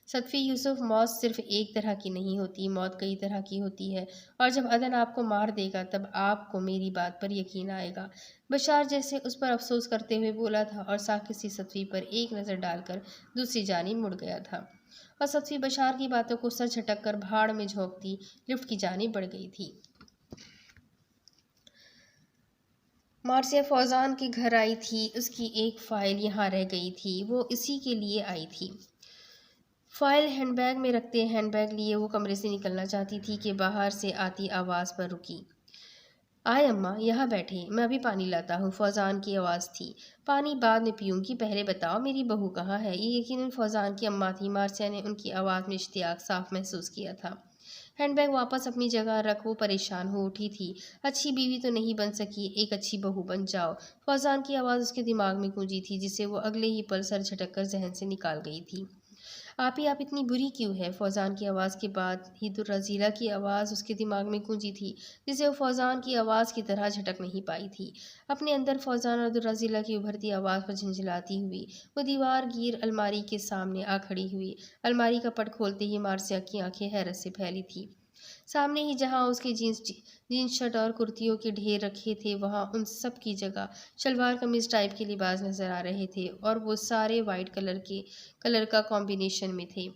ستوی یوسف، موت صرف ایک طرح کی نہیں ہوتی، موت کئی طرح کی ہوتی ہے، اور جب عدن آپ کو مار دے گا تب آپ کو میری بات پر یقین آئے گا۔ بشار جیسے اس پر افسوس کرتے ہوئے بولا تھا، اور ساکت سی ستوی پر ایک نظر ڈال کر دوسری جانب مڑ گیا تھا، اور ستوی بشار کی باتوں کو سر جھٹک کر بھاڑ میں جھونکتی لفٹ کی جانب بڑھ گئی تھی۔ مارسیا فوزان کے گھر آئی تھی، اس کی ایک فائل یہاں رہ گئی تھی، وہ اسی کے لیے آئی تھی۔ فائل ہینڈ بیگ میں رکھتے ہینڈ بیگ لیے وہ کمرے سے نکلنا چاہتی تھی کہ باہر سے آتی آواز پر رکی۔ آئے اماں، یہاں بیٹھے، میں ابھی پانی لاتا ہوں، فوزان کی آواز تھی۔ پانی بعد میں پیوں گی، پہلے بتاؤ میری بہو کہاں ہے؟ یہ یقیناً فوزان کی اماں تھی۔ مارسیا نے ان کی آواز میں اشتیاق صاف محسوس کیا تھا۔ ہینڈ بیگ واپس اپنی جگہ رکھ وہ پریشان ہو اٹھی تھی۔ اچھی بیوی تو نہیں بن سکی، ایک اچھی بہو بن جاؤ، فوزان کی آواز اس کے دماغ میں گونجی تھی، جسے وہ اگلے ہی پل سر جھٹک کر ذہن سے نکال گئی تھی۔ آپ اتنی بری کیوں ہے؟ فوزان کی آواز کے بعد ہی درازیلا کی آواز اس کے دماغ میں گونجی تھی، جسے وہ فوزان کی آواز کی طرح جھٹک نہیں پائی تھی۔ اپنے اندر فوزان اور درازیلا کی ابھرتی آواز پر جھنجھلاتی ہوئی وہ دیوار گیر الماری کے سامنے آ کھڑی ہوئی۔ الماری کا پٹ کھولتے ہی مارسیا کی آنکھیں حیرت سے پھیلی تھیں۔ سامنے ہی جہاں اس کے جینس شرٹ اور کرتیوں کے ڈھیر رکھے تھے، وہاں ان سب کی جگہ شلوار قمیض ٹائپ کے لباس نظر آ رہے تھے، اور وہ سارے وائٹ کلر کا کمبینیشن میں تھے۔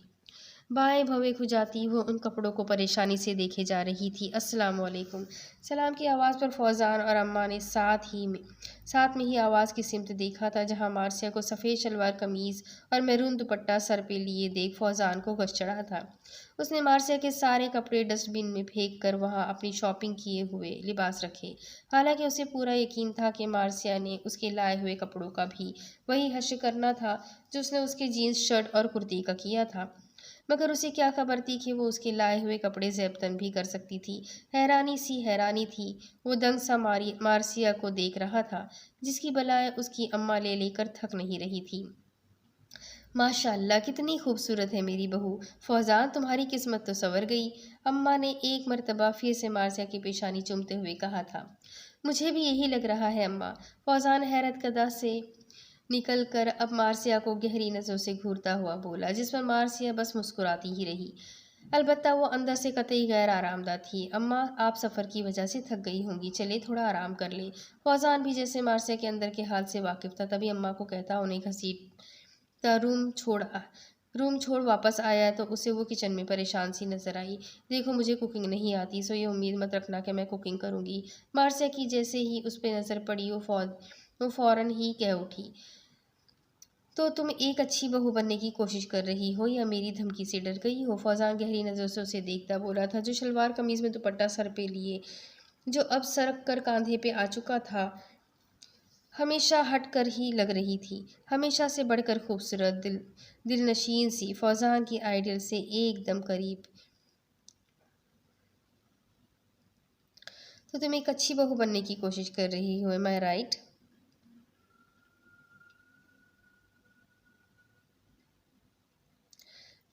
بائیں بھویں کھجاتی وہ ان کپڑوں کو پریشانی سے دیکھے جا رہی تھی۔ السلام علیکم۔ سلام کی آواز پر فوزان اور اماں نے ساتھ میں ہی آواز کی سمت دیکھا تھا، جہاں مارسیا کو سفید شلوار قمیض اور میرون دوپٹہ سر پہ لیے دیکھ فوزان کو غش چڑھا تھا۔ اس نے مارسیا کے سارے کپڑے ڈسٹ بن میں پھینک کر وہاں اپنی شاپنگ کیے ہوئے لباس رکھے، حالانکہ اسے پورا یقین تھا کہ مارسیا نے اس کے لائے ہوئے کپڑوں کا بھی وہی حشر کرنا تھا جو اس نے اس کے جینس شرٹ اور کرتی کا کیا تھا، مگر اسے کیا خبر تھی کہ وہ اس کے لائے ہوئے کپڑے زیب تن بھی کر سکتی تھی۔ حیرانی تھی، وہ دنگ سا مارسیا کو دیکھ رہا تھا، جس کی بلائیں اس کی اماں لے کر تھک نہیں رہی تھی۔ ماشاء اللہ، کتنی خوبصورت ہے میری بہو، فوزان تمہاری قسمت تو سنور گئی، اماں نے ایک مرتبہ پھر سے مارسیا کی پیشانی چومتے ہوئے کہا تھا۔ مجھے بھی یہی لگ رہا ہے اماں، فوزان حیرت زدہ سے نکل کر اب مارسیا کو گہری نظروں سے گھورتا ہوا بولا، جس پر مارسیا بس مسکراتی ہی رہی، البتہ وہ اندر سے قطعی غیر آرام دہ تھی۔ اماں، آپ سفر کی وجہ سے تھک گئی ہوں گی، چلے تھوڑا آرام کر لیں۔ فوزان بھی جیسے مارسیا کے اندر کے حال سے واقف تھا، تبھی اماں کو کہتا انہیں گھسیٹتا روم چھوڑ واپس آیا تو اسے وہ کچن میں پریشان سی نظر آئی۔ دیکھو، مجھے کوکنگ نہیں آتی، سو یہ امید مت رکھنا کہ میں کوکنگ کروں گی۔ مارسیا کی جیسے ہی اس پہ نظر پڑی وہ فوراً ہی کہہ اٹھی، تو تم ایک اچھی بہو بننے کی کوشش کر رہی ہو یا میری دھمکی سے ڈر گئی ہو؟ فوزان گہری نظروں سے اسے دیکھتا بولا تھا، جو شلوار قمیض میں دوپٹہ سر پہ لیے، جو اب سرک کر کاندھے پہ آ چکا تھا، ہمیشہ ہٹ کر ہی لگ رہی تھی، ہمیشہ سے بڑھ کر خوبصورت، دلنشین سی، فوزان کی آئیڈیل سے ایک دم قریب۔ تو تم ایک اچھی بہو بننے کی کوشش کر رہی ہو، ایم آئی رائٹ؟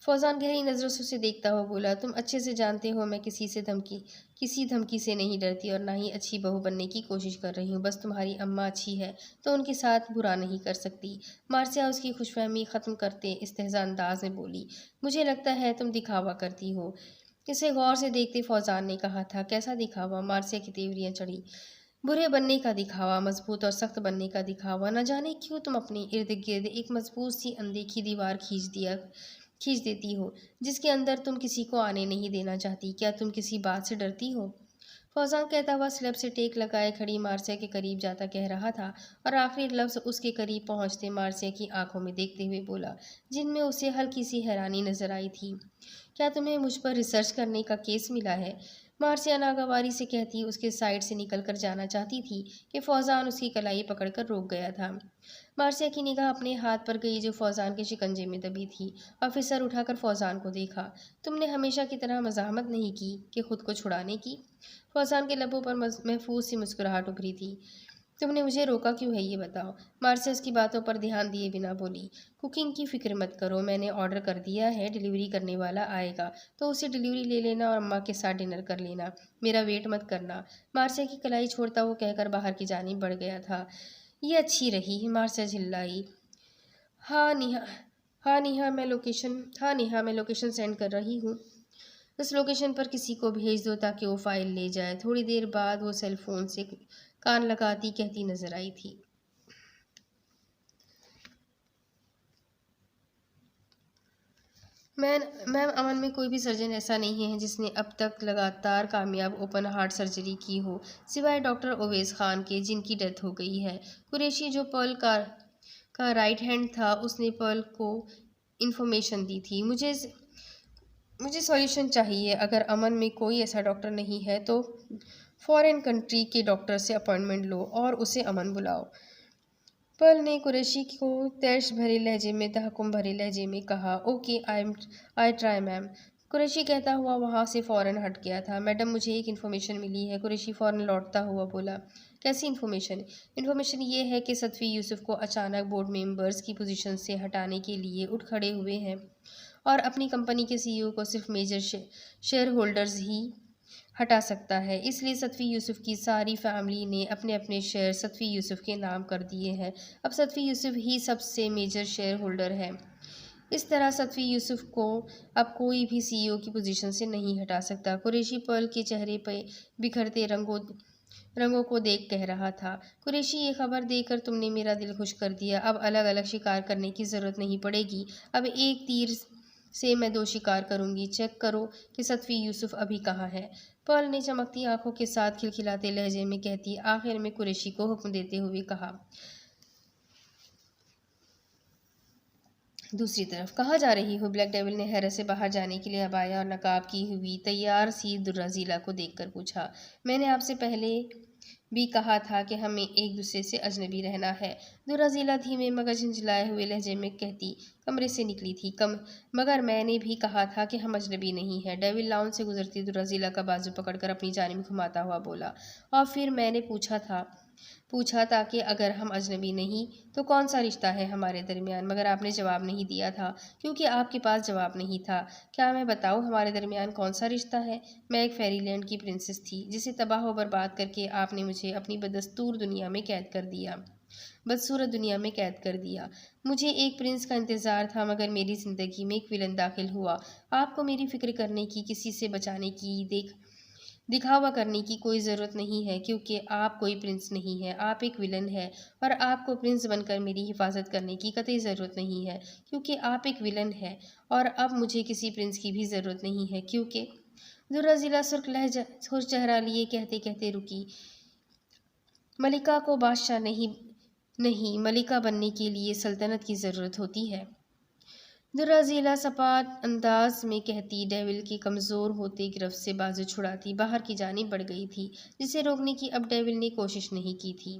فوزان گہری نظروں سے اسے دیکھتا ہوا بولا، تم اچھے سے جانتے ہو میں کسی دھمکی سے نہیں ڈرتی اور نہ ہی اچھی بہو بننے کی کوشش کر رہی ہوں۔ بس تمہاری اماں اچھی ہے تو ان کے ساتھ برا نہیں کر سکتی۔ مارسیا اس کی خوش فہمی ختم کرتے استہزاء انداز میں بولی، مجھے لگتا ہے تم دکھاوا کرتی ہو۔ اسے غور سے دیکھتے فوزان نے کہا تھا، کیسا دکھاوا؟ مارسیا کی تیوریاں چڑھی، برے بننے کا دکھاوا، مضبوط اور سخت بننے کا دکھاوا۔ نہ جانے کیوں تم اپنے ارد گرد ایک مضبوط سی اندیکھی دیوار کھینچ دیتی ہو جس کے اندر تم کسی کو آنے نہیں دینا چاہتی۔ کیا تم کسی بات سے ڈرتی ہو؟ فوزان کہتا ہوا سلیب سے ٹیک لگائے کھڑی مارسیا کے قریب جاتا کہہ رہا تھا اور آخری لفظ اس کے قریب پہنچتے مارسیا کی آنکھوں میں دیکھتے ہوئے بولا، جن میں اسے ہلکی سی حیرانی نظر آئی تھی، کیا تمہیں مجھ پر ریسرچ کرنے کا کیس ملا ہے؟ مارسیا ناگواری سے کہتی اس کے سائڈ سے نکل کر جانا چاہتی تھی کہ فوزان اس کی کلائی پکڑ کر روک گیا تھا۔ مارسیا کی نگاہ اپنے ہاتھ پر گئی جو فوزان کے شکنجے میں دبی تھی۔ آفیسر اٹھا کر فوزان کو دیکھا، تم نے ہمیشہ کی طرح مزاحمت نہیں کی کہ خود کو چھڑانے کی؟ فوزان کے لبوں پر محفوظ سی مسکراہٹ ابھری تھی۔ تم نے مجھے روکا کیوں ہے یہ بتاؤ؟ مارسیا اس کی باتوں پر دھیان دیے بنا بولی، کوکنگ کی فکر مت کرو، میں نے آرڈر کر دیا ہے، ڈیلیوری کرنے والا آئے گا تو اسے ڈیلیوری لے لینا اور اماں کے ساتھ ڈنر کر لینا، میرا ویٹ مت کرنا۔ مارسیا کی کلائی چھوڑتا وہ کہہ کر باہر کی جانب بڑھ گیا تھا۔ یہ اچھی رہی، مارسیا جھلائی۔ ہاں نیہا میں لوکیشن سینڈ کر رہی ہوں، اس لوکیشن پر کسی کو بھیج دو تاکہ وہ فائل لے جائے۔ تھوڑی دیر بعد وہ سیل فون سے کان لگاتی کہتی نظر آئی تھی، میم امن میں کوئی بھی سرجن ایسا نہیں ہے جس نے اب تک لگاتار کامیاب اوپن ہارٹ سرجری کی ہو سوائے ڈاکٹر اویس خان کے جن کی ڈیتھ ہو گئی ہے۔ قریشی جو پرل کا رائٹ ہینڈ تھا اس نے پرل کو انفارمیشن دی تھی۔ مجھے سولیوشن چاہیے، اگر امن میں کوئی ایسا ڈاکٹر نہیں ہے تو فورن کنٹری کے ڈاکٹر سے اپائنٹمنٹ لو اور اسے امن بلاؤ۔ پرل نے قریشی کو تیش بھرے لہجے میں تحکم بھرے لہجے میں کہا، اوکے آئی ٹرائی میم۔ قریشی کہتا ہوا وہاں سے فوراً ہٹ گیا تھا۔ میڈم مجھے ایک انفارمیشن ملی ہے۔ قریشی فوراً لوٹتا ہوا بولا، کیسی انفارمیشن؟ انفارمیشن یہ ہے کہ صدفی یوسف کو اچانک بورڈ ممبرز کی پوزیشن سے ہٹانے کے لیے اٹھ کھڑے ہوئے ہیں اور اپنی کمپنی کے سی ای او کو صرف میجر شیئر ہولڈرز ہی ہٹا سکتا ہے، اس لیے صدفی یوسف کی ساری فیملی نے اپنے اپنے شیئر صدفی یوسف کے نام کر دیے ہیں۔ اب صدفی یوسف ہی سب سے میجر شیئر ہولڈر ہے۔ اس طرح صدفی یوسف کو اب کوئی بھی سی ای او کی پوزیشن سے نہیں ہٹا سکتا۔ قریشی پرل کے چہرے پہ بکھرتے رنگوں کو دیکھ کہہ رہا تھا، قریشی یہ خبر دے کر تم نے میرا دل خوش کر دیا، اب الگ الگ شکار کرنے کی ضرورت نہیں پڑے گی، اب ایک تیر سے میں 2 شکار کروں گی۔ چیک کرو کہ صدفی یوسف ابھی کہاں ہے؟ پرل نے چمکتی آنکھوں کے ساتھ کھلکھلاتے لہجے میں کہتی آخر میں قریشی کو حکم دیتے ہوئے کہا۔ دوسری طرف کہاں جا رہی ہو؟ بلیک ڈیول نے حیرت سے باہر جانے کے لیے عبایا اور نقاب کی ہوئی تیار سی درہ ذیلا کو دیکھ کر پوچھا، میں نے آپ سے پہلے بھی کہا تھا کہ ہمیں ایک دوسرے سے اجنبی رہنا ہے، درہ ذیلا دھیمے مگر جھنجھلائے ہوئے لہجے میں کہتی کمرے سے نکلی تھی۔ مگر میں نے بھی کہا تھا کہ ہم اجنبی نہیں ہیں، ڈیول لاؤنج سے گزرتی درہ ذیلا کا بازو پکڑ کر اپنی جانب گھماتا ہوا بولا، اور پھر میں نے پوچھا تھا کہ اگر ہم اجنبی نہیں تو کون سا رشتہ ہے ہمارے درمیان، مگر آپ نے جواب نہیں دیا تھا کیونکہ آپ کے پاس جواب نہیں تھا۔ کیا میں بتاؤں ہمارے درمیان کون سا رشتہ ہے؟ میں ایک فیری لینڈ کی پرنسس تھی جسے تباہ و برباد کر کے آپ نے مجھے اپنی بدستور دنیا میں قید کر دیا، بدصورت دنیا میں قید کر دیا۔ مجھے ایک پرنس کا انتظار تھا مگر میری زندگی میں ایک ولن داخل ہوا۔ آپ کو میری فکر کرنے کی، کسی سے بچانے کی، دکھاوا کرنے کی کوئی ضرورت نہیں ہے کیونکہ آپ کوئی پرنس نہیں ہے، آپ ایک ولن ہے، اور آپ کو پرنس بن کر میری حفاظت کرنے کی قطعی ضرورت نہیں ہے کیونکہ آپ ایک ولن ہے، اور اب مجھے کسی پرنس کی بھی ضرورت نہیں ہے کیونکہ درہ ذیلا سرخ چہرہ لیے کہتے کہتے رکی، ملکہ کو بادشاہ نہیں ملکہ بننے کے لیے سلطنت کی ضرورت ہوتی ہے۔ درہ ذیلا سپاٹ انداز میں کہتی ڈیول کی کمزور ہوتے گرفت سے بازو چھڑاتی باہر کی جانب بڑھ گئی تھی، جسے روکنے کی اب ڈیول نے کوشش نہیں کی تھی۔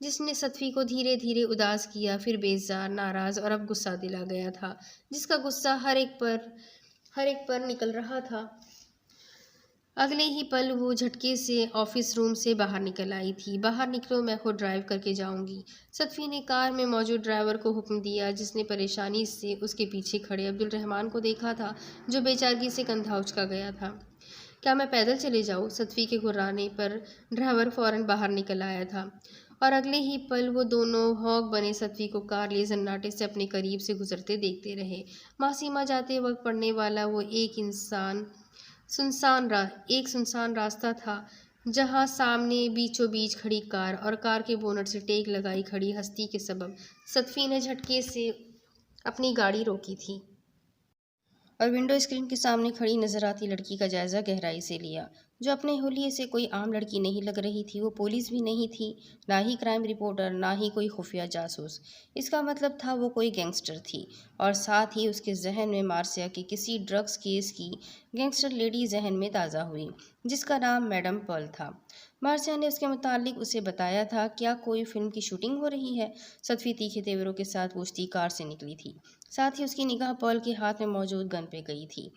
جس نے صدفی کو دھیرے دھیرے اداس کیا، پھر بیزار، ناراض اور اب غصہ دلا گیا تھا، جس کا غصہ ہر ایک پر نکل رہا تھا۔ اگلے ہی پل وہ جھٹکے سے آفس روم سے باہر نکل آئی تھی۔ باہر نکلو، میں خود ڈرائیو کر کے جاؤں گی، صدفی نے کار میں موجود ڈرائیور کو حکم دیا، جس نے پریشانی سے اس کے پیچھے کھڑے عبدالرحمن کو دیکھا تھا، جو بے چارگی سے کندھا اچکا گیا تھا۔ کیا میں پیدل چلے جاؤں؟ صدفی کے گھرانے پر ڈرائیور فوراً باہر نکل آیا تھا، اور اگلے ہی پل وہ دونوں ہوک بنے صدفی کو کار لیے سناٹے سے اپنے قریب سے گزرتے دیکھتے رہے۔ ماسیما جاتے وقت پڑنے والا وہ ایک سنسان راستہ تھا، جہاں سامنے بیچوں بیچ کھڑی کار اور کار کے بونٹ سے ٹیک لگائی کھڑی ہستی کے سبب صدفی نے جھٹکے سے اپنی گاڑی روکی تھی اور ونڈو اسکرین کے سامنے کھڑی نظر آتی لڑکی کا جائزہ گہرائی سے لیا، جو اپنے حلیے سے کوئی عام لڑکی نہیں لگ رہی تھی۔ وہ پولیس بھی نہیں تھی، نہ ہی کرائم رپورٹر، نہ ہی کوئی خفیہ جاسوس۔ اس کا مطلب تھا وہ کوئی گینگسٹر تھی، اور ساتھ ہی اس کے ذہن میں مارسیا کے کسی ڈرگز کیس کی گینگسٹر لیڈی ذہن میں تازہ ہوئی، جس کا نام میڈم پرل تھا۔ مارسیا نے اس کے متعلق اسے بتایا تھا۔ کیا کوئی فلم کی شوٹنگ ہو رہی ہے؟ صدفی تیکھے تیوروں کے ساتھ پوچھتی کار سے نکلی تھی، ساتھ ہی اس کی نگاہ پرل کے ہاتھ میں موجود گن پہ گئی تھی۔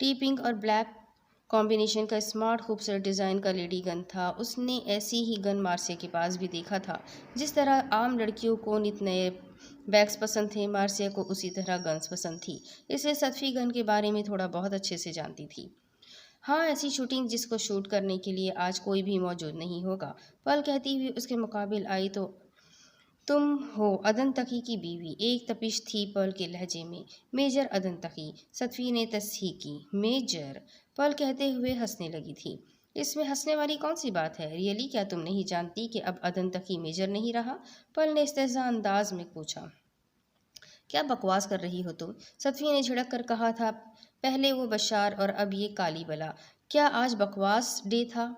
ٹی پنک اور بلیک کمبینیشن کا اسمارٹ خوبصورت ڈیزائن کا لیڈی گن تھا۔ اس نے ایسی ہی گن مارسیا کے پاس بھی دیکھا تھا۔ جس طرح عام لڑکیوں کو نت نئے بیگز پسند تھے، مارسیا کو اسی طرح گنز پسند تھی، اس لیے صدفی گن کے بارے میں تھوڑا بہت اچھے سے جانتی تھی۔ ہاں، ایسی شوٹنگ جس کو شوٹ کرنے کے لیے آج کوئی بھی موجود نہیں ہوگا، پرل کہتی ہوئی اس کے مقابل آئی۔ تو تم ہو عدن تقی کی بیوی؟ ایک تپش تھی پرل کے لہجے میں۔ میجر عدن تقی، صدفی نے تصحیح کی۔ میجر؟ پرل کہتے ہوئے ہنسنے لگی تھی۔ اس میں ہنسنے والی کون سی بات ہے؟ ریئلی کیا تم نہیں جانتی کہ اب عدن تقی میجر نہیں رہا؟ پرل نے استہزاء انداز میں پوچھا۔ کیا بکواس کر رہی ہو تم؟ صدفی نے جھڑک کر کہا تھا۔ پہلے وہ بشار اور اب یہ کالی بلا۔ کیا آج بکواس ڈے تھا؟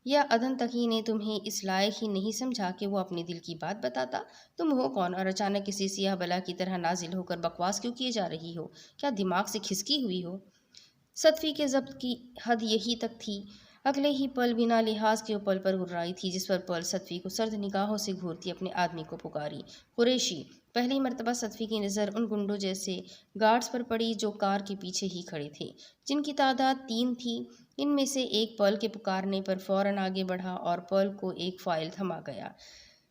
یا عدن تقی نے تمہیں اس لائق ہی نہیں سمجھا کہ وہ اپنے دل کی بات بتاتا؟ تم ہو کون اور اچانک کسی سیاہ بلا کی طرح نازل ہو کر بکواس کیوں کیے جا رہی ہو؟ کیا دماغ سے کھسکی ہوئی ہو؟ صدفی کے ضبط کی حد یہی تک تھی۔ اگلے ہی پل بنا لحاظ کے پل پر گھرائی تھی، جس پر پل صدفی کو سرد نگاہوں سے گھورتی اپنے آدمی کو پکاری۔ قریشی! پہلی مرتبہ صدفی کی نظر ان گنڈوں جیسے گارڈز پر پڑی جو کار کے پیچھے ہی کھڑے تھے، جن کی تعداد 3 تھی۔ ان میں سے ایک پرل کے پکارنے پر فوراً آگے بڑھا اور پرل کو ایک فائل تھما گیا۔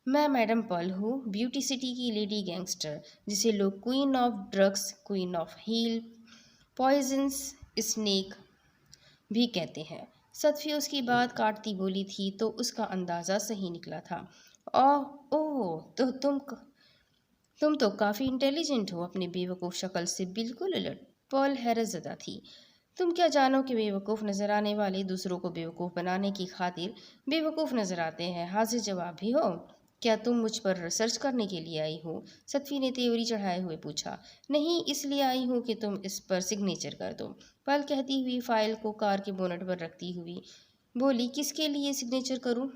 میں میڈم پرل ہوں، بیوٹی سٹی کی لیڈی گینگسٹر، جسے لوگ queen of drugs, queen of hell poisons snake بھی کہتے ہیں۔ صدفی اس کی بات کاٹتی بولی تھی تو اس کا اندازہ صحیح نکلا تھا۔ اوہ، تو تم تو کافی انٹیلیجنٹ ہو، اپنے بے وقوف شکل سے بالکل الٹ۔ پرل حیرت زدہ تھی۔ تم کیا جانو کہ بے وقوف نظر آنے والے دوسروں کو بے وقوف بنانے کی خاطر بے وقوف نظر آتے ہیں؟ حاضر جواب بھی ہو۔ کیا تم مجھ پر ریسرچ کرنے کے لیے آئی ہو؟ صدفی نے تیوری چڑھائے ہوئے پوچھا۔ نہیں، اس لیے آئی ہوں کہ تم اس پر سگنیچر کر دو، پرل کہتی ہوئی فائل کو کار کے بونٹ پر رکھتی ہوئی بولی۔ کس کے لیے سگنیچر کروں؟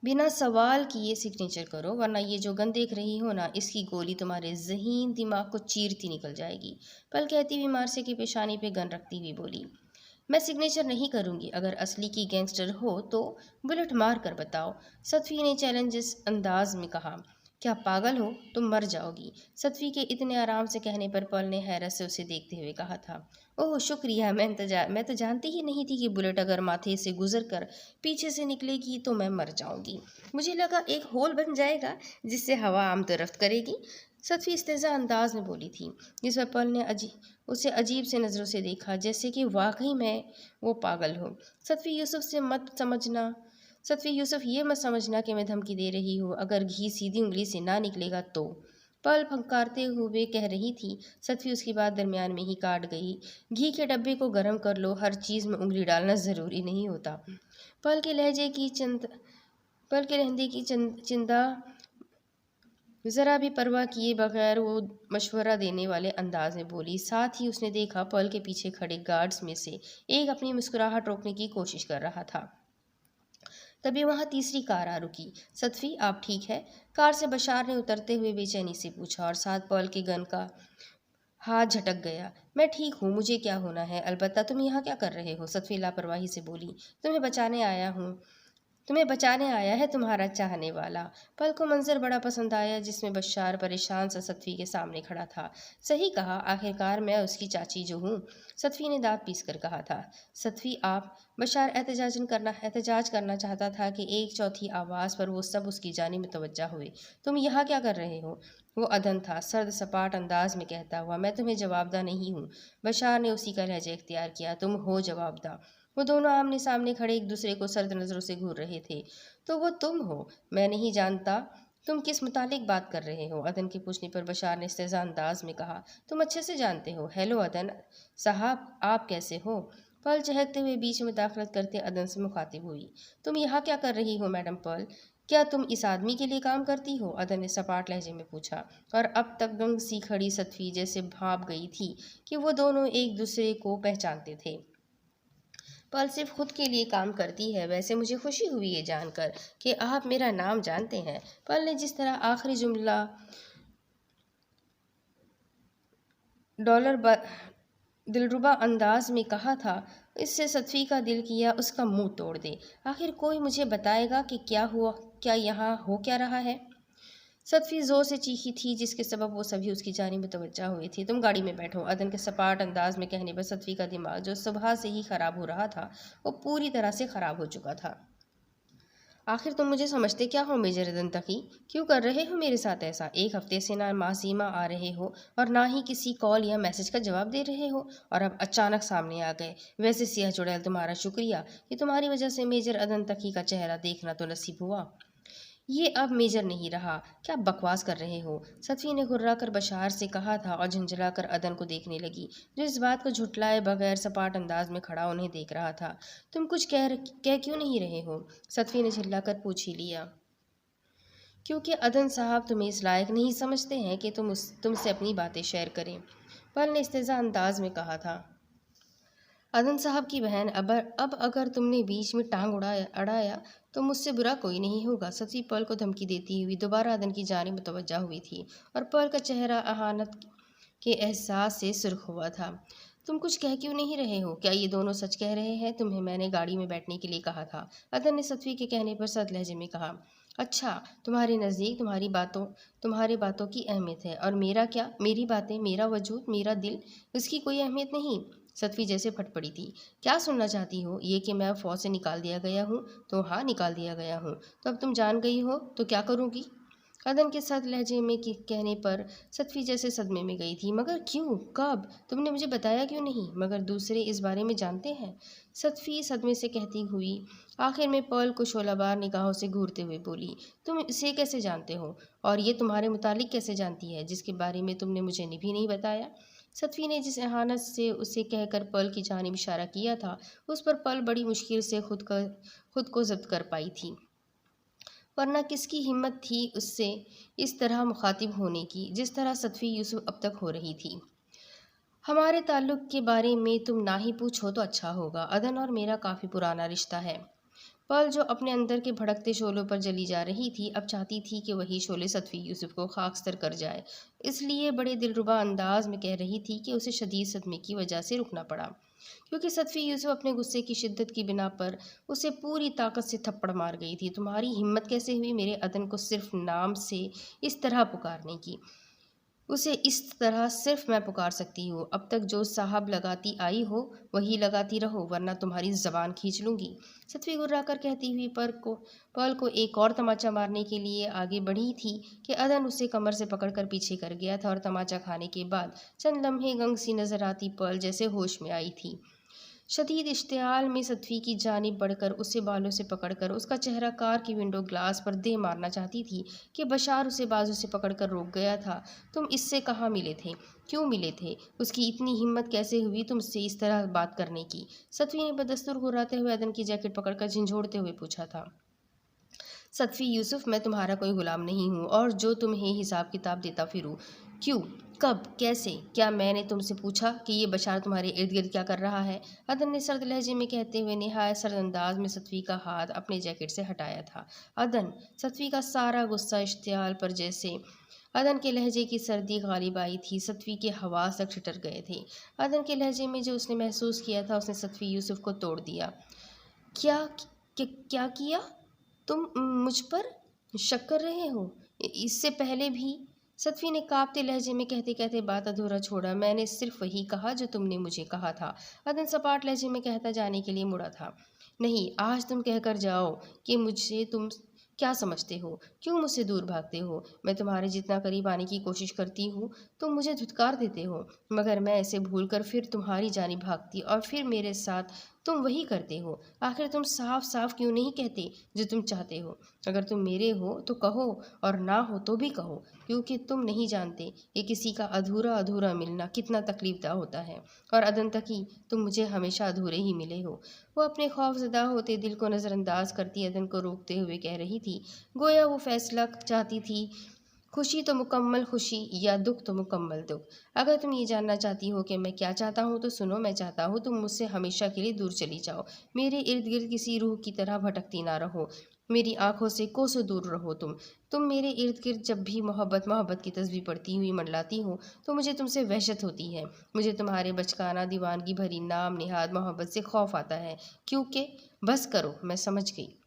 بنا سوال کیے سگنیچر کرو، ورنہ یہ جو گن دیکھ رہی ہو نا، اس کی گولی تمہارے ذہین دماغ کو چیرتی نکل جائے گی، پرل کہتی ہوئی مارسیا کی پیشانی پہ گن رکھتی ہوئی بولی۔ میں سگنیچر نہیں کروں گی، اگر اصلی کی گینگسٹر ہو تو بلٹ مار کر بتاؤ، صدفی نے چیلنجز انداز میں کہا۔ کیا پاگل ہو؟ تم مر جاؤ گی، صدفی کے اتنے آرام سے کہنے پر پرل نے حیرت سے اسے دیکھتے ہوئے کہا تھا۔ اوہ شکریہ، میں تو جانتی ہی نہیں تھی کہ بلٹ اگر ماتھے سے گزر کر پیچھے سے نکلے گی تو میں مر جاؤں گی، مجھے لگا ایک ہول بن جائے گا جس سے ہوا آمد و رفت کرے گی، صدفی استہزاء انداز میں بولی تھی، جس پر پرل نے اسے عجیب سے نظروں سے دیکھا، جیسے کہ واقعی میں وہ پاگل ہو۔ صدفی یوسف یہ مت سمجھنا کہ میں دھمکی دے رہی ہوں، اگر گھی سیدھی انگلی سے نہ نکلے گا تو، پرل پھنکارتے ہوئے کہہ رہی تھی۔ صدفی اس کی بات درمیان میں ہی کاٹ گئی۔ گھی کے ڈبے کو گرم کر لو، ہر چیز میں انگلی ڈالنا ضروری نہیں ہوتا، پرل کے لہجے کی چندہ ذرا بھی پرواہ کیے بغیر وہ مشورہ دینے والے انداز میں بولی۔ ساتھ ہی اس نے دیکھا پرل کے پیچھے کھڑے گارڈز میں سے ایک اپنی مسکراہٹ روکنے کی کوشش کر رہا تھا۔ تبھی وہاں تیسری کار آ رکی۔ صدفی، آپ ٹھیک ہے؟ کار سے بشار نے اترتے ہوئے بے چینی سے پوچھا، اور ساتھ پرل کے گن کا ہاتھ جھٹک گیا۔ میں ٹھیک ہوں، مجھے کیا ہونا ہے؟ البتہ تم یہاں کیا کر رہے ہو؟ صدفی لاپرواہی سے بولی۔ تمہیں بچانے آیا ہوں، تمہیں بچانے آیا ہے تمہارا چاہنے والا۔ پل کو منظر بڑا پسند آیا جس میں بشار پریشان سا صدفی کے سامنے کھڑا تھا۔ صحیح کہا، آخرکار میں اس کی چاچی جو ہوں، صدفی نے دانت پیس کر کہا تھا۔ صدفی آپ، بشار احتجاج کرنا چاہتا تھا کہ ایک چوتھی آواز پر وہ سب اس کی جانب متوجہ ہوئے۔ تم یہاں کیا کر رہے ہو؟ وہ عدن تھا، سرد سپاٹ انداز میں کہتا ہوا۔ میں تمہیں جواب دہ نہیں ہوں۔ بشار نے اسی کا لہجہ اختیار کیا۔ تم ہو جواب دہ۔ وہ دونوں آمنے سامنے کھڑے ایک دوسرے کو سرد نظروں سے گھور رہے تھے۔ تو وہ تم ہو؟ میں نہیں جانتا تم کس متعلق بات کر رہے ہو، عدن کے پوچھنے پر بشار نے استہزاء انداز میں کہا۔ تم اچھے سے جانتے ہو۔ ہیلو عدن صاحب، آپ کیسے ہو؟ پرل چہکتے ہوئے بیچ میں داخلت کرتے عدن سے مخاطب ہوئی۔ تم یہاں کیا کر رہی ہو میڈم پرل؟ کیا تم اس آدمی کے لیے کام کرتی ہو؟ عدن نے سپاٹ لہجے میں پوچھا، اور اب تک گنگ سی کھڑی صدفی جیسے بھانپ گئی تھی کہ وہ دونوں ایک دوسرے کو پہچانتے تھے۔ پرل صرف خود کے لیے کام کرتی ہے۔ ویسے مجھے خوشی ہوئی یہ جان کر کہ آپ میرا نام جانتے ہیں۔ پرل نے جس طرح آخری جملہ دلربا انداز میں کہا تھا، اس سے صدفی کا دل کیا اس کا منہ توڑ دے۔ آخر کوئی مجھے بتائے گا کہ کیا یہاں ہو کیا رہا ہے؟ صدفی زور سے چیخی تھی جس کے سبب وہ سبھی اس کی جانب متوجہ ہوئے تھے۔ تم گاڑی میں بیٹھو۔ عدن کے سپاٹ انداز میں کہنے پر صدفی کا دماغ جو صبح سے ہی خراب ہو رہا تھا وہ پوری طرح سے خراب ہو چکا تھا۔ آخر تم مجھے سمجھتے کیا ہو میجر عدن تقی؟ کیوں کر رہے ہو میرے ساتھ ایسا؟ ایک ہفتے سے نہ معصیمہ آ رہے ہو اور نہ ہی کسی کال یا میسج کا جواب دے رہے ہو، اور اب اچانک سامنے آ گئے۔ ویسے سیاہ چڑیل تمہارا شکریہ کہ تمہاری وجہ سے میجر عدن تقی کا چہرہ دیکھنا تو نصیب ہوا۔ یہ اب میجر نہیں رہا۔ کیا بکواس کر رہے ہو؟ صدفی نے گھرا کر بشار سے کہا تھا اور جھنجھلا کر عدن کو دیکھنے لگی جو اس بات کو جھٹلائے بغیر سپاٹ انداز میں کھڑا انہیں دیکھ رہا تھا۔ تم کچھ کہہ کیوں نہیں رہے ہو؟ صدفی نے جھلا کر پوچھ ہی لیا۔ کیونکہ عدن صاحب تمہیں اس لائق نہیں سمجھتے ہیں کہ تم سے اپنی باتیں شیئر کریں، پرل نے استہزاء انداز میں کہا تھا۔ عدن صاحب کی بہن، اب اگر تم نے بیچ میں ٹانگ اڑایا تو مجھ سے برا کوئی نہیں ہوگا۔ صدفی پرل کو دھمکی دیتی ہوئی دوبارہ عدن کی جانب متوجہ ہوئی تھی اور پرل کا چہرہ اہانت کے احساس سے سرخ ہوا تھا۔ تم کچھ کہہ کیوں نہیں رہے ہو؟ کیا یہ دونوں سچ کہہ رہے ہیں؟ تمہیں میں نے گاڑی میں بیٹھنے کے لیے کہا تھا، عدن نے صدفی کے کہنے پر سرد لہجے میں کہا۔ اچھا، تمہارے نزدیک تمہاری باتوں کی اہمیت ہے، اور میرا کیا؟ میری باتیں، میرا وجود، میرا دل، اس کی کوئی اہمیت نہیں؟ صدفی جیسے پھٹ پڑی تھی۔ کیا سننا چاہتی ہو؟ یہ کہ میں فوج سے نکال دیا گیا ہوں؟ تو ہاں، نکال دیا گیا ہوں۔ تو اب تم جان گئی ہو تو کیا کروں گی؟ عدن کے سرد لہجے میں کہنے پر صدفی جیسے صدمے میں گئی تھی۔ مگر کیوں؟ کب؟ تم نے مجھے بتایا کیوں نہیں؟ مگر دوسرے اس بارے میں جانتے ہیں؟ صدفی صدمے سے کہتی ہوئی آخر میں پرل کو شعلہ بار نگاہوں سے گھورتے ہوئے بولی۔ تم اسے کیسے جانتے ہو؟ اور یہ تمہارے متعلق کیسے جانتی ہے جس کے بارے میں تم نے مجھے بھی نہیں بتایا؟ صدفی نے جس اہانت سے اسے کہہ کر پرل کی جانب اشارہ کیا تھا اس پر پرل بڑی مشکل سے خود کو ضبط کر پائی تھی، ورنہ کس کی ہمت تھی اس سے اس طرح مخاطب ہونے کی جس طرح صدفی یوسف اب تک ہو رہی تھی۔ ہمارے تعلق کے بارے میں تم نہ ہی پوچھو تو اچھا ہوگا۔ عدن اور میرا کافی پرانا رشتہ ہے۔ پرل جو اپنے اندر کے بھڑکتے شعلوں پر جلی جا رہی تھی اب چاہتی تھی کہ وہی شعلے صدفی یوسف کو خاکستر کر جائے، اس لیے بڑے دلربا انداز میں کہہ رہی تھی کہ اسے شدید صدمے کی وجہ سے رکنا پڑا، کیونکہ صدفی یوسف اپنے غصے کی شدت کی بنا پر اسے پوری طاقت سے تھپڑ مار گئی تھی۔ تمہاری ہمت کیسے ہوئی میرے عدن کو صرف نام سے اس طرح پکارنے کی؟ اسے اس طرح صرف میں پکار سکتی ہوں۔ اب تک جو صاحب لگاتی آئی ہو وہی لگاتی رہو، ورنہ تمہاری زبان کھینچ لوں گی، صدفی گرا کر کہتی ہوئی پرل کو ایک اور تماچہ مارنے کے لیے آگے بڑھی تھی کہ عدن اسے کمر سے پکڑ کر پیچھے کر گیا تھا، اور تماچہ کھانے کے بعد چند لمحے گنگ سی نظر آتی پرل جیسے ہوش میں آئی تھی، شدید اشتعال میں صدفی کی جانب بڑھ کر اسے بالوں سے پکڑ کر اس کا چہرہ کار کی ونڈو گلاس پر دے مارنا چاہتی تھی کہ بشار اسے بازو سے پکڑ کر روک گیا تھا۔ تم اس سے کہاں ملے تھے؟ کیوں ملے تھے؟ اس کی اتنی ہمت کیسے ہوئی تم سے اس طرح بات کرنے کی؟ صدفی نے بدستور گھراتے ہوئے عدن کی جیکٹ پکڑ کر جھنجھوڑتے ہوئے پوچھا تھا۔ صدفی یوسف، میں تمہارا کوئی غلام نہیں ہوں اور جو تمہیں حساب کتاب دیتا پھروں۔ کیوں؟ کب؟ کیسے؟ کیا میں نے تم سے پوچھا کہ یہ بشار تمہارے ارد گرد کیا کر رہا ہے؟ عدن نے سرد لہجے میں کہتے ہوئے نہایت سرد انداز میں صدفی کا ہاتھ اپنے جیکٹ سے ہٹایا تھا۔ عدن! صدفی کا سارا غصہ اشتعال پر جیسے عدن کے لہجے کی سردی غالب آئی تھی، صدفی کے حواس تک ٹھٹر گئے تھے۔ عدن کے لہجے میں جو اس نے محسوس کیا تھا اس نے صدفی یوسف کو توڑ دیا۔ کیا کیا؟ تم مجھ پر شک کر رہے ہو؟ اس سے پہلے بھی؟ صدفی نے کانپتے لہجے میں کہتے کہتے بات ادھورا چھوڑا۔ میں نے صرف وہی کہا جو تم نے مجھے کہا تھا، عدن سپاٹ لہجے میں کہتا جانے کے لیے مڑا تھا۔ نہیں، آج تم کہہ کر جاؤ کہ مجھے تم کیا سمجھتے ہو، کیوں مجھ سے دور بھاگتے ہو؟ میں تمہارے جتنا قریب آنے کی کوشش کرتی ہوں تم مجھے دھتکار دیتے ہو، مگر میں اسے بھول کر پھر تمہاری جانب بھاگتی اور پھر میرے ساتھ تم وہی کرتے ہو۔ آخر تم صاف صاف کیوں نہیں کہتے جو تم چاہتے ہو؟ اگر تم میرے ہو تو کہو، اور نہ ہو تو بھی کہو، کیونکہ تم نہیں جانتے کہ کسی کا ادھورا ادھورا ملنا کتنا تکلیف دہ ہوتا ہے، اور عدن تک ہی تم مجھے ہمیشہ ادھورے ہی ملے ہو۔ وہ اپنے خوف زدہ ہوتے دل کو نظر انداز کرتی عدن کو روکتے ہوئے کہہ رہی تھی، گویا وہ فیصلہ چاہتی تھی، خوشی تو مکمل خوشی یا دکھ تو مکمل دکھ۔ اگر تم یہ جاننا چاہتی ہو کہ میں کیا چاہتا ہوں تو سنو، میں چاہتا ہوں تم مجھ سے ہمیشہ کے لیے دور چلی جاؤ، میرے ارد گرد کسی روح کی طرح بھٹکتی نہ رہو، میری آنکھوں سے کوسوں دور رہو۔ تم میرے ارد گرد جب بھی محبت کی تصویر پڑتی ہوئی منڈلاتی ہو تو مجھے تم سے وحشت ہوتی ہے، مجھے تمہارے بچکانہ دیوانگی بھری نام نہاد محبت سے خوف آتا ہے، کیونکہ بس کرو، میں سمجھ گئی۔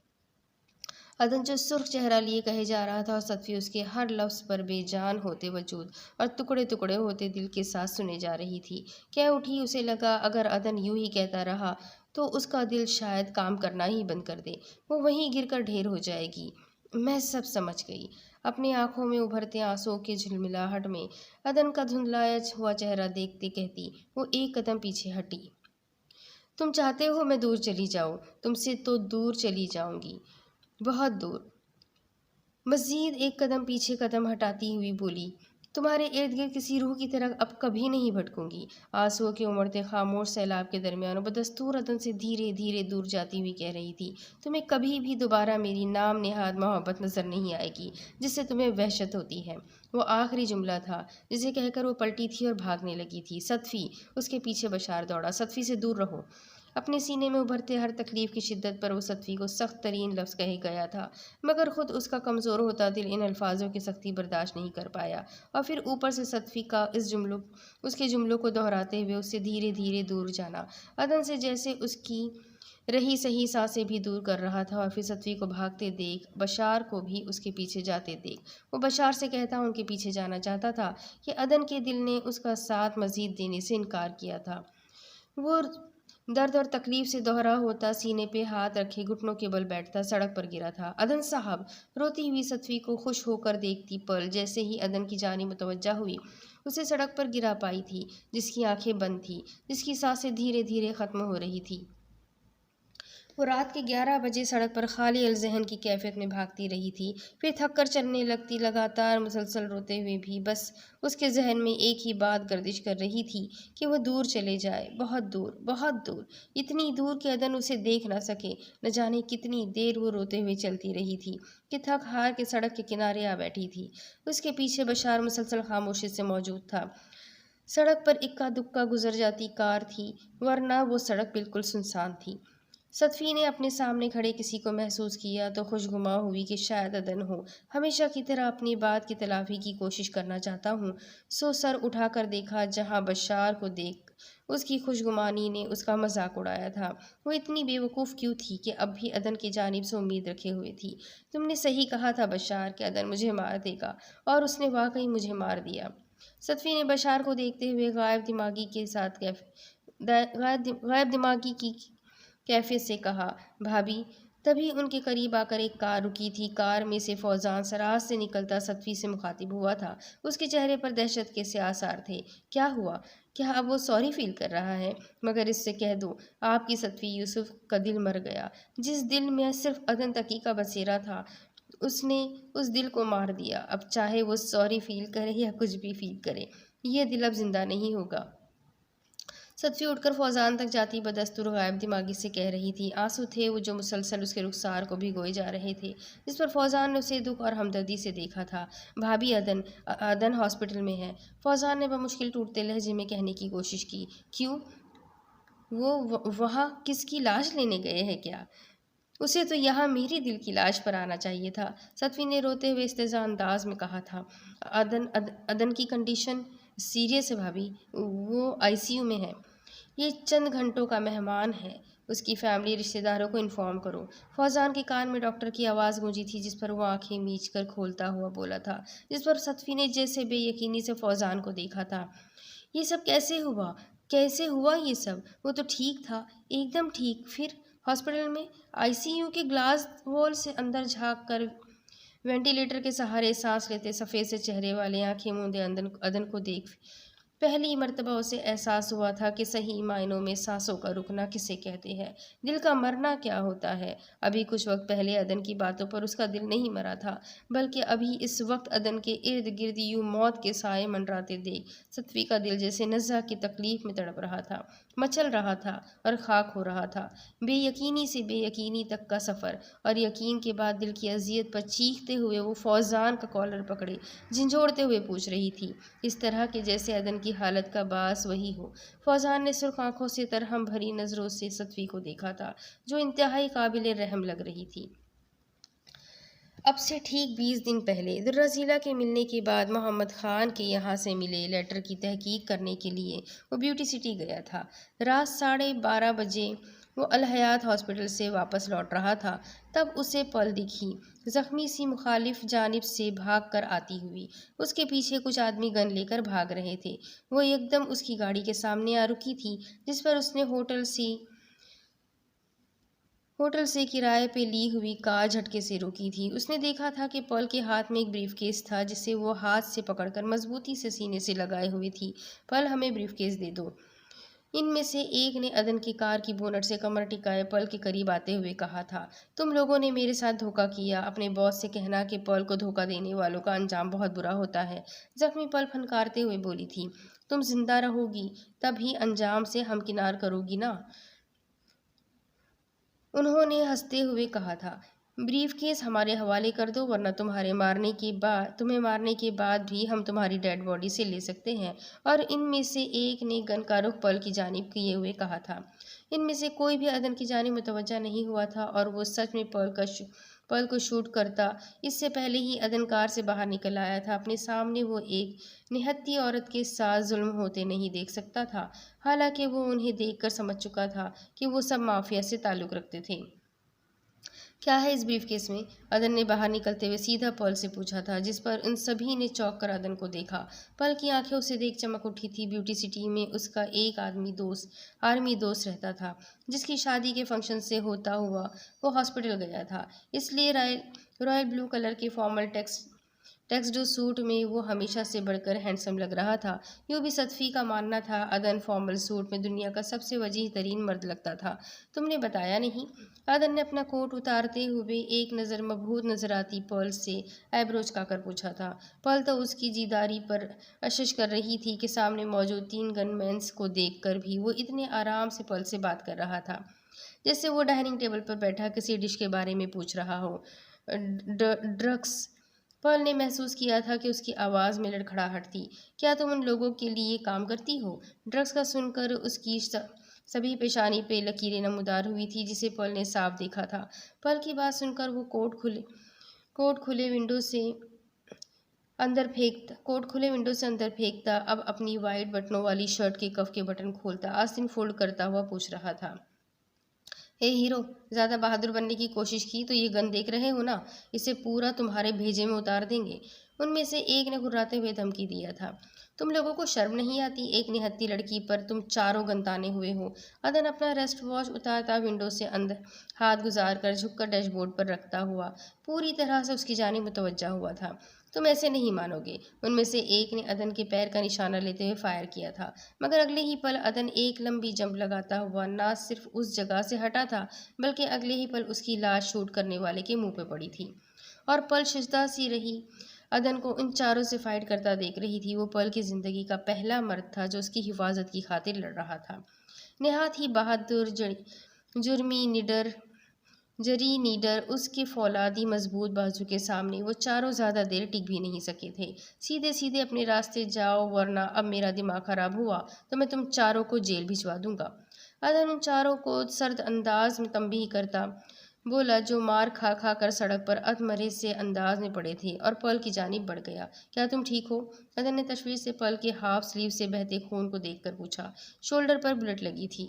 عدن جو سرخ چہرہ لیے کہے جا رہا تھا اور صدفی اس کے ہر لفظ پر بے جان ہوتے وجود اور ٹکڑے ٹکڑے ہوتے دل کے ساتھ سنے جا رہی تھی، کہہ اٹھی۔ اسے لگا اگر عدن یوں ہی کہتا رہا تو اس کا دل شاید کام کرنا ہی بند کر دے، وہ وہیں گر کر ڈھیر ہو جائے گی۔ میں سب سمجھ گئی، اپنی آنکھوں میں ابھرتے آنسوؤں کی جھلملاہٹ میں عدن کا دھندلایا ہوا چہرہ دیکھتے کہتی وہ ایک قدم پیچھے ہٹی۔ تم چاہتے ہو میں دور چلی جاؤں؟ تم سے تو دور چلی جاؤں گی، بہت دور۔ مزید ایک قدم پیچھے قدم ہٹاتی ہوئی بولی، تمہارے ارد گرد کسی روح کی طرح اب کبھی نہیں بھٹکوں گی۔ آنسوؤں کے امڑتے خاموش سیلاب کے درمیان بدستور عدن سے دھیرے دھیرے دور جاتی ہوئی کہہ رہی تھی، تمہیں کبھی بھی دوبارہ میری نام نہاد محبت نظر نہیں آئے گی جس سے تمہیں وحشت ہوتی ہے۔ وہ آخری جملہ تھا جسے کہہ کر وہ پلٹی تھی اور بھاگنے لگی تھی۔ صدفی! اس کے پیچھے بشار دوڑا، صدفی سے دور رہو۔ اپنے سینے میں ابھرتے ہر تکلیف کی شدت پر وہ صدفی کو سخت ترین لفظ کہے گیا تھا، مگر خود اس کا کمزور ہوتا دل ان الفاظوں کی سختی برداشت نہیں کر پایا، اور پھر اوپر سے صدفی کا اس کے جملوں کو دہراتے ہوئے اس سے دھیرے دھیرے دور جانا عدن سے جیسے اس کی رہی سہی سانسیں بھی دور کر رہا تھا۔ اور پھر صدفی کو بھاگتے دیکھ، بشار کو بھی اس کے پیچھے جاتے دیکھ، وہ بشار سے کہتا ان کے پیچھے جانا چاہتا تھا کہ عدن کے دل نے اس کا ساتھ مزید دینے سے انکار کیا تھا۔ وہ درد اور تکلیف سے دوہرا ہوتا سینے پہ ہاتھ رکھے گھٹنوں کے بل بیٹھتا سڑک پر گرا تھا۔ عدن صاحب! روتی ہوئی صدفی کو خوش ہو کر دیکھتی پل جیسے ہی عدن کی جانب متوجہ ہوئی، اسے سڑک پر گرا پائی تھی، جس کی آنکھیں بند تھیں، جس کی سانسیں دھیرے دھیرے ختم ہو رہی تھی۔ وہ رات کے 11 بجے سڑک پر خالی الذہن کی کیفیت میں بھاگتی رہی تھی، پھر تھک کر چلنے لگتی، لگاتار مسلسل روتے ہوئے بھی بس اس کے ذہن میں ایک ہی بات گردش کر رہی تھی کہ وہ دور چلے جائے، بہت دور، بہت دور، اتنی دور کہ عدن اسے دیکھ نہ سکے۔ نہ جانے کتنی دیر وہ روتے ہوئے چلتی رہی تھی کہ تھک ہار کے سڑک کے کنارے آ بیٹھی تھی۔ اس کے پیچھے بشار مسلسل خاموشی سے موجود تھا۔ سڑک پر اکا دکا گزر جاتی کار تھی، ورنہ وہ سڑک بالکل سنسان تھی۔ صدفی نے اپنے سامنے کھڑے کسی کو محسوس کیا تو خوشگما ہوئی کہ شاید عدن ہو، ہمیشہ کی طرح اپنی بات کی تلافی کی کوشش کرنا چاہتا ہوں۔ سو سر اٹھا کر دیکھا جہاں بشار کو دیکھ اس کی خوشگمانی نے اس کا مذاق اڑایا تھا۔ وہ اتنی بے وقوف کیوں تھی کہ اب بھی عدن کی جانب سے امید رکھے ہوئے تھی۔ تم نے صحیح کہا تھا بشار کہ عدن مجھے مار دے گا، اور اس نے واقعی مجھے مار دیا۔ صدفی نے بشار کو دیکھتے ہوئے غائب دماغی کی کیفیت سے کہا، بھابھی! تبھی ان کے قریب آ کر ایک کار رکی تھی۔ کار میں سے فوزان سراج سے نکلتا صدفی سے مخاطب ہوا تھا، اس کے چہرے پر دہشت کے سے آثار تھے۔ کیا ہوا؟ کیا اب وہ سوری فیل کر رہا ہے؟ مگر اس سے کہہ دو، آپ کی صدفی یوسف کا دل مر گیا، جس دل میں صرف عدن تقی کا بسیرا تھا، اس نے اس دل کو مار دیا۔ اب چاہے وہ سوری فیل کرے یا کچھ بھی فیل کرے، یہ دل اب زندہ نہیں ہوگا۔ صدفی اٹھ کر فوزان تک جاتی بدستور غائب دماغی سے کہہ رہی تھی۔ آنسو تھے وہ جو مسلسل اس کے رخسار کو بھگوئے جا رہے تھے، جس پر فوزان نے اسے دکھ اور ہمدردی سے دیکھا تھا۔ بھابھی، عدن ہاسپٹل میں ہے، فوزان نے بمشکل ٹوٹتے لہجے میں کہنے کی کوشش کی۔ کیوں؟ وہ وہاں کس کی لاش لینے گئے ہیں کیا؟ اسے تو یہاں میری دل کی لاش پر آنا چاہیے تھا، صدفی نے روتے ہوئے استہزاء انداز میں کہا تھا۔ عدن کی کنڈیشن سیریس ہے بھابھی، وہ ICU میں ہے، یہ چند گھنٹوں کا مہمان ہے، اس کی فیملی رشتہ داروں کو انفارم کرو۔ فوزان کے کان میں ڈاکٹر کی آواز گونجی تھی، جس پر وہ آنکھیں میچ کر کھولتا ہوا بولا تھا، جس پر صدفی نے جیسے بے یقینی سے فوزان کو دیکھا تھا۔ یہ سب کیسے ہوا؟ کیسے ہوا یہ سب؟ وہ تو ٹھیک تھا، ایک دم ٹھیک۔ پھر ہاسپٹل میں ICU کے گلاس وال سے اندر جھانک کر وینٹیلیٹر کے سہارے سانس لیتے سفید سے چہرے والے آنکھیں موندے عدن کو دیکھ پہلی مرتبہ اسے احساس ہوا تھا کہ صحیح معنوں میں سانسوں کا رکنا کسے کہتے ہیں، دل کا مرنا کیا ہوتا ہے۔ ابھی کچھ وقت پہلے عدن کی باتوں پر اس کا دل نہیں مرا تھا، بلکہ ابھی اس وقت عدن کے ارد گرد یوں موت کے سائے منڈراتے دیکھ صدفی کا دل جیسے نزا کی تکلیف میں تڑپ رہا تھا، مچل رہا تھا اور خاک ہو رہا تھا۔ بے یقینی سے بے یقینی تک کا سفر، اور یقین کے بعد دل کی اذیت پر چیختے ہوئے وہ فوزان کا کالر پکڑے جھنجھوڑتے ہوئے پوچھ رہی تھی، اس طرح کہ جیسے عدن کی حالت کا باعث وہی ہو۔ فوزان نے سرخ آنکھوں سے ترہم بھری نظروں سے صدفی کو دیکھا تھا، جو انتہائی قابل رحم لگ رہی تھی۔ اب سے ٹھیک 20 دن پہلے درزیلا کے ملنے کے بعد محمد خان کے یہاں سے ملے لیٹر کی تحقیق کرنے کے لیے وہ بیوٹی سٹی گیا تھا۔ رات 12:30 بجے وہ الحیات ہاسپٹل سے واپس لوٹ رہا تھا، تب اسے پل دکھی، زخمی سی مخالف جانب سے بھاگ کر آتی ہوئی۔ اس کے پیچھے کچھ آدمی گن لے کر بھاگ رہے تھے۔ وہ ایک دم اس کی گاڑی کے سامنے آ رکی تھی، جس پر اس نے ہوٹل سے کرائے پہ لی ہوئی کار جھٹکے سے روکی تھی۔ اس نے دیکھا تھا کہ پل کے ہاتھ میں ایک بریف کیس تھا، جسے وہ ہاتھ سے پکڑ کر مضبوطی سے سینے سے لگائے ہوئی تھی۔ پل، ہمیں بریف کیس دے دو۔ ان میں سے ایک نے عدن کی کار کی بونٹ سے کمر ٹکائے پل کے قریب آتے ہوئے کہا تھا، تم لوگوں نے میرے ساتھ دھوکہ کیا، اپنے باس سے کہنا کہ پل کو دھوکہ دینے والوں کا انجام بہت برا ہوتا ہے۔ زخمی پل پھنکارتے ہوئے بولی تھی، تم زندہ رہو گی تب ہی انجام سے ہمکنار کرو گی نا؟ انہوں نے ہنستے ہوئے کہا تھا، بریف کیس ہمارے حوالے کر دو، ورنہ تمہیں مارنے کے بعد بھی ہم تمہاری ڈیڈ باڈی سے لے سکتے ہیں۔ اور ان میں سے ایک نے گن کا رخ پل کی جانب کیے ہوئے کہا تھا۔ ان میں سے کوئی بھی عدن کی جانب متوجہ نہیں ہوا تھا، اور وہ سچ میں پل کو شوٹ کرتا اس سے پہلے ہی عدن کار سے باہر نکل آیا تھا۔ اپنے سامنے وہ ایک نہتی عورت کے ساتھ ظلم ہوتے نہیں دیکھ سکتا تھا، حالانکہ وہ انہیں دیکھ کر سمجھ چکا تھا کہ وہ سب مافیا سے تعلق رکھتے تھے۔ کیا ہے اس بریف کیس میں؟ عدن نے باہر نکلتے ہوئے سیدھا پل سے پوچھا تھا، جس پر ان سبھی نے چونک کر عدن کو دیکھا۔ پل کی آنکھیں اسے دیکھ چمک اٹھی تھی۔ بیوٹی سٹی میں اس کا ایک آرمی دوست رہتا تھا، جس کی شادی کے فنکشن سے ہوتا ہوا وہ ہاسپٹل گیا تھا، اس لیے رائل بلو کلر کے فارمل ٹیکسڈو سوٹ میں وہ ہمیشہ سے بڑھ کر ہینڈسم لگ رہا تھا۔ یوں بھی صدفی کا ماننا تھا، عدن فارمل سوٹ میں دنیا کا سب سے وجیح ترین مرد لگتا تھا۔ تم نے بتایا نہیں؟ عدن نے اپنا کوٹ اتارتے ہوئے ایک نظر مبہوت نظر آتی پل سے ایبرو چکا کر پوچھا تھا۔ پل تو اس کی جیداری پر اشش کر رہی تھی کہ سامنے موجود 3 گن مینس کو دیکھ کر بھی وہ اتنے آرام سے پل سے بات کر رہا تھا، جیسے وہ ڈائننگ ٹیبل پر بیٹھا کسی ڈش کے بارے میں پوچھ رہا ہو۔ ڈرگس؟ پل نے محسوس کیا تھا کہ اس کی آواز میں لڑکھڑاہٹ تھی۔ کیا تم ان لوگوں کے لیے کام کرتی ہو؟ ڈرگس کا سن کر اس کی سبھی پیشانی پہ لکیریں نمودار ہوئی تھی، جسے پل نے صاف دیکھا تھا۔ پل کی بات سن کر وہ کوٹ کھلے ونڈو سے اندر پھینکتا، اب اپنی وائٹ بٹنوں والی شرٹ کے کف کے بٹن کھولتا، آستین فولڈ کرتا ہوا پوچھ رہا تھا، اے ہیرو، زیادہ بہادر بننے کی کوشش کی تو یہ گن دیکھ رہے ہو نا، اسے پورا تمہارے بھیجے میں اتار دیں گے۔ ان میں سے ایک نے گھراتے ہوئے دھمکی دیا تھا۔ تم لوگوں کو شرم نہیں آتی؟ ایک نہتی لڑکی پر تم چاروں گن تانے ہوئے ہو۔ عدن اپنا ریسٹ واچ اتارتا ونڈو سے اندر ہاتھ گزار کر جھک کر ڈیش بورڈ پر رکھتا ہوا پوری طرح سے اس کی جانب متوجہ ہوا تھا۔ تم ایسے نہیں مانو گے۔ ان میں سے ایک نے عدن کے پیر کا نشانہ لیتے ہوئے فائر کیا تھا، مگر اگلے ہی پل عدن ایک لمبی جمپ لگاتا ہوا نہ صرف اس جگہ سے ہٹا تھا، بلکہ اگلے ہی پل اس کی لاش شوٹ کرنے والے کے منہ پہ پڑی تھی۔ اور پل ششدر سی رہی عدن کو ان چاروں سے فائٹ کرتا دیکھ رہی تھی۔ وہ پل کی زندگی کا پہلا مرد تھا جو اس کی حفاظت کی خاطر لڑ رہا تھا، نہایت ہی بہادر، جری نیڈر۔ اس کے فولادی مضبوط بازو کے سامنے وہ چاروں زیادہ دیر ٹک بھی نہیں سکے تھے۔ سیدھے اپنے راستے جاؤ، ورنہ اب میرا دماغ خراب ہوا تو میں تم چاروں کو جیل بھجوا دوں گا۔ عدن ان چاروں کو سرد انداز میں تنبیہ کرتا بولا، جو مار کھا کھا کر سڑک پر ادمرے سے انداز میں پڑے تھے، اور پل کی جانب بڑھ گیا۔ کیا تم ٹھیک ہو؟ عدن نے تشویش سے پل کے ہاف سلیو سے بہتے خون کو دیکھ کر پوچھا۔ شولڈر پر بلٹ لگی تھی۔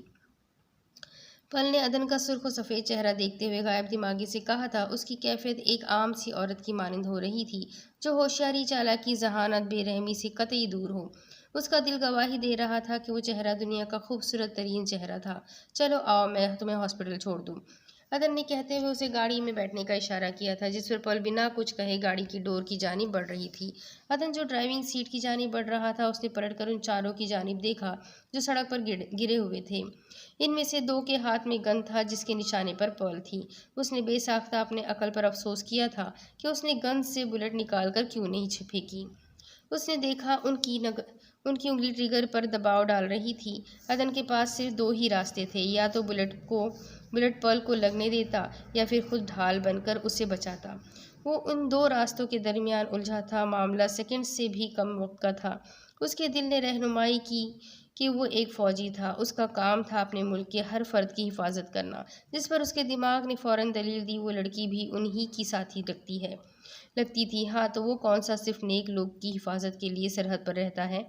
پل نے عدن کا سرخ و سفید چہرہ دیکھتے ہوئے غائب دماغی سے کہا تھا۔ اس کی کیفیت ایک عام سی عورت کی مانند ہو رہی تھی جو ہوشیاری، چالاکی، ذہانت، بے رحمی سے قطعی دور ہو۔ اس کا دل گواہی دے رہا تھا کہ وہ چہرہ دنیا کا خوبصورت ترین چہرہ تھا۔ چلو آؤ، میں تمہیں ہاسپٹل چھوڑ دوں۔ عدن نے کہتے ہوئے اسے گاڑی میں بیٹھنے کا اشارہ کیا تھا، جس پر پل بنا کچھ کہے گاڑی کی ڈور کی جانب بڑھ رہی تھی۔ عدن جو ڈرائیونگ سیٹ کی جانب بڑھ رہا تھا، اس نے پلٹ کر ان چاروں کی جانب دیکھا جو سڑک پر گرے ہوئے تھے۔ ان میں سے دو کے ہاتھ میں گن تھا جس کے نشانے پر پل تھی۔ اس نے بے ساختہ اپنے عقل پر افسوس کیا تھا کہ اس نے گن سے بلٹ نکال کر کیوں نہیں پھینکی۔ اس نے دیکھا ان کی انگلی ٹریگر پر دباؤ ڈال رہی تھی۔ عدن کے پاس صرف دو ہی راستے تھے، یا تو بلٹ پل کو لگنے دیتا یا پھر خود ڈھال بن کر اسے بچاتا۔ وہ ان دو راستوں کے درمیان الجھا تھا۔ معاملہ سیکنڈ سے بھی کم وقت کا تھا۔ اس کے دل نے رہنمائی کی کہ وہ ایک فوجی تھا۔ اس کا کام تھا اپنے ملک کے ہر فرد کی حفاظت کرنا۔ جس پر اس کے دماغ نے فوراً دلیل دی، وہ لڑکی بھی انہی کی ساتھی لگتی تھی۔ ہاں تو وہ کون سا صرف نیک لوگ کی حفاظت کے لیے سرحد پر رہتا ہے؟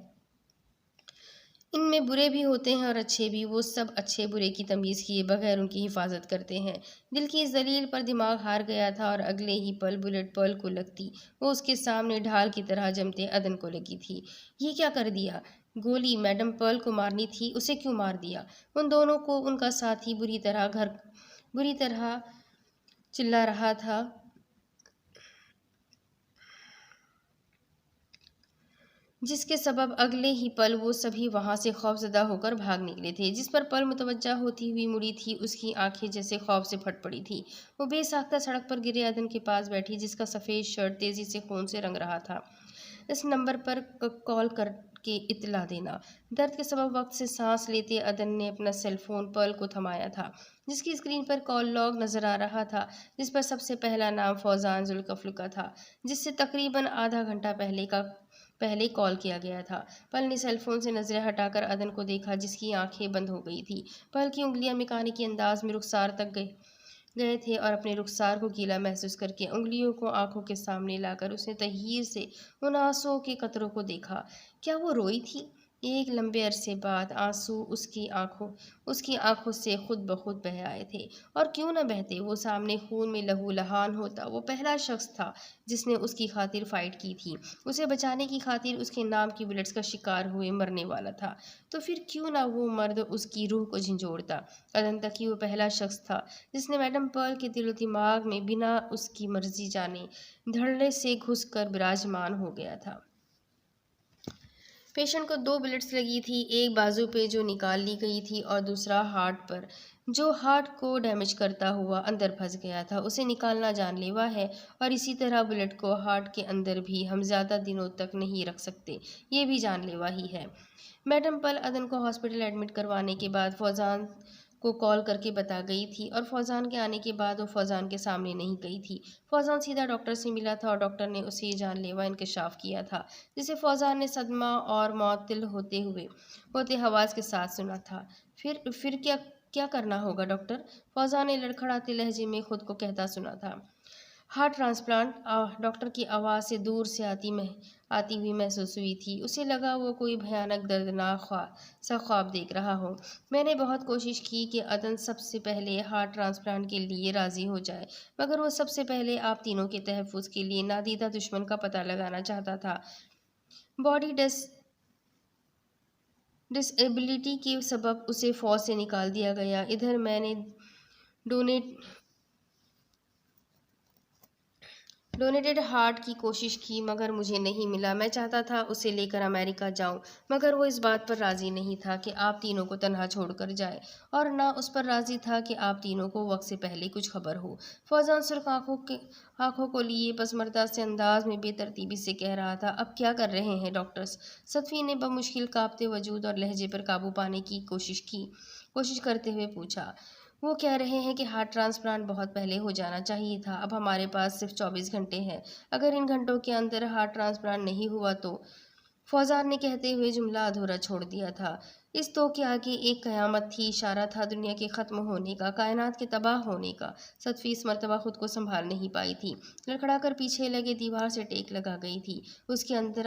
ان میں برے بھی ہوتے ہیں اور اچھے بھی۔ وہ سب اچھے برے کی تمیز کیے بغیر ان کی حفاظت کرتے ہیں۔ دل کی اس دلیل پر دماغ ہار گیا تھا اور اگلے ہی پل بلٹ پل کو لگتی وہ اس کے سامنے ڈھال کی طرح جمتے عدن کو لگی تھی۔ یہ کیا کر دیا؟ گولی میڈم پرل کو مارنی تھی، اسے کیوں مار دیا؟ ان دونوں کو ان کا ساتھی بری طرح چلا رہا تھا، جس کے سبب اگلے ہی پل وہ سبھی وہاں سے خوفزدہ ہو کر بھاگ نکلے تھے۔ جس پر پل متوجہ ہوتی ہوئی مڑی تھی، اس کی آنکھیں جیسے خوف سے پھٹ پڑی تھی۔ وہ بے ساختہ سڑک پر گرے عدن کے پاس بیٹھی، جس کا سفید شرٹ تیزی سے خون سے رنگ رہا تھا۔ اس نمبر پر کال کر کے اطلاع دینا۔ درد کے سبب وقت سے سانس لیتے عدن نے اپنا سیل فون پل کو تھمایا تھا، جس کی اسکرین پر کال لاگ نظر آ رہا تھا، جس پر سب سے پہلا نام فوزان ذوالفقار کا تھا، جس سے تقریباً آدھا گھنٹہ پہلے کال کیا گیا تھا۔ پل نے سیل فون سے نظریں ہٹا کر عدن کو دیکھا، جس کی آنکھیں بند ہو گئی تھی۔ پل کی انگلیاں میکانیکی انداز میں رخسار تک گئے تھے اور اپنے رخسار کو گیلا محسوس کر کے انگلیوں کو آنکھوں کے سامنے لا کر اس نے تحیر سے ان آنسوؤں کے قطروں کو دیکھا۔ کیا وہ روئی تھی؟ ایک لمبے عرصے بعد آنسو اس کی آنکھوں سے خود بخود بہہ آئے تھے، اور کیوں نہ بہتے؟ وہ سامنے خون میں لہو لہان ہوتا وہ پہلا شخص تھا جس نے اس کی خاطر فائٹ کی تھی، اسے بچانے کی خاطر اس کے نام کی بلٹس کا شکار ہوئے مرنے والا تھا۔ تو پھر کیوں نہ وہ مرد اس کی روح کو جھنجھوڑتا؟ عدن تک ہی وہ پہلا شخص تھا جس نے میڈم پرل کے دل و دماغ میں بنا اس کی مرضی جانے دھڑلے سے گھس کر براجمان ہو گیا تھا۔ پیشنٹ کو 2 بلٹس لگی تھی، ایک بازو پہ جو نکال لی گئی تھی اور دوسرا ہارٹ پر جو ہارٹ کو ڈیمیج کرتا ہوا اندر پھنس گیا تھا۔ اسے نکالنا جان لیوا ہے، اور اسی طرح بلٹ کو ہارٹ کے اندر بھی ہم زیادہ دنوں تک نہیں رکھ سکتے، یہ بھی جان لیوا ہی ہے۔ میڈم پرل عدن کو ہاسپٹل ایڈمٹ کروانے کے بعد فوزان کو کال کر کے بتا گئی تھی، اور فوزان کے آنے کے بعد وہ فوزان کے سامنے نہیں گئی تھی۔ فوزان سیدھا ڈاکٹر سے ملا تھا اور ڈاکٹر نے اسے یہ جان لیوا انکشاف کیا تھا، جسے فوزان نے صدمہ اور معطل ہوتے حواس کے ساتھ سنا تھا۔ پھر کیا کرنا ہوگا ڈاکٹر؟ فوزان نے لڑکھڑاتے لہجے میں خود کو کہتا سنا تھا۔ Heart transplant? ڈاکٹر کی آواز سے دور سے آتی ہوئی محسوس ہوئی تھی۔ اسے لگا وہ کوئی بھیانک دردناک سا خواب دیکھ رہا ہو۔ میں نے بہت کوشش کی کہ عدن سب سے پہلے ہارٹ ٹرانسپلانٹ کے لیے راضی ہو جائے، مگر وہ سب سے پہلے آپ تینوں کے تحفظ کے لیے نادیدہ دشمن کا پتہ لگانا چاہتا تھا۔ باڈی ڈس ایبلٹی کے سبب اسے فوج سے نکال دیا گیا۔ ادھر میں نے ڈونیٹڈ ہارٹ کی کوشش کی، مگر مجھے نہیں ملا۔ میں چاہتا تھا اسے لے کر امریکہ جاؤں، مگر وہ اس بات پر راضی نہیں تھا کہ آپ تینوں کو تنہا چھوڑ کر جائے، اور نہ اس پر راضی تھا کہ آپ تینوں کو وقت سے پہلے کچھ خبر ہو۔ فوزان سرخ آنکھوں کو لیے پسماندہ سے انداز میں بے ترتیبی سے کہہ رہا تھا۔ اب کیا کر رہے ہیں ڈاکٹرز؟ صدفی نے بمشکل کانپتے وجود اور لہجے پر قابو پانے کی کوشش کرتے ہوئے پوچھا۔ وہ کہہ رہے ہیں کہ ہارٹ ٹرانسپلانٹ بہت پہلے ہو جانا چاہیے تھا۔ اب ہمارے پاس صرف 24 گھنٹے ہیں۔ اگر ان گھنٹوں کے اندر ہارٹ ٹرانسپلانٹ نہیں ہوا تو؟ فوزان نے کہتے ہوئے جملہ ادھورا چھوڑ دیا تھا۔ اس تو کے آگے ایک قیامت تھی، اشارہ تھا دنیا کے ختم ہونے کا، کائنات کے تباہ ہونے کا۔ صدفی اس مرتبہ خود کو سنبھال نہیں پائی تھی، لڑکھڑا کر پیچھے لگے دیوار سے ٹیک لگا گئی تھی۔ اس کے اندر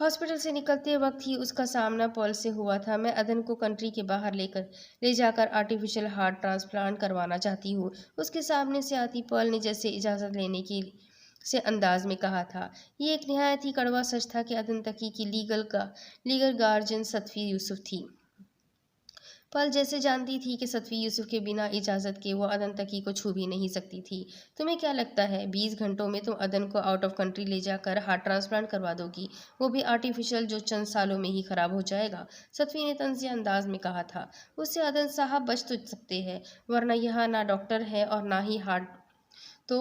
ہاسپٹل سے نکلتے وقت ہی اس کا سامنا پال سے ہوا تھا۔ میں عدن کو کنٹری کے باہر لے جا کر آرٹیفیشل ہارٹ ٹرانسپلانٹ کروانا چاہتی ہوں، اس کے سامنے سے آتی پال نے جیسے اجازت لینے کی سے انداز میں کہا تھا۔ یہ ایک نہایت ہی کڑوا سچ تھا کہ عدن تقی کی لیگل گارجن صدفی یوسف تھی۔ پل جیسے جانتی تھی کہ صدفی یوسف کے بنا اجازت کے وہ عدن تقی کو چھو بھی نہیں سکتی تھی۔ تمہیں کیا لگتا ہے 20 گھنٹوں میں تم عدن کو آؤٹ آف کنٹری لے جا کر ہارٹ ٹرانسپلانٹ کروا دو گی، وہ بھی آرٹیفیشل، جو چند سالوں میں ہی خراب ہو جائے گا؟ صدفی نے طنزیہ انداز میں کہا تھا۔ اس سے عدن صاحب بچ تو سکتے ہیں، ورنہ یہاں نہ ڈاکٹر ہے اور نہ ہی ہارٹ۔ تو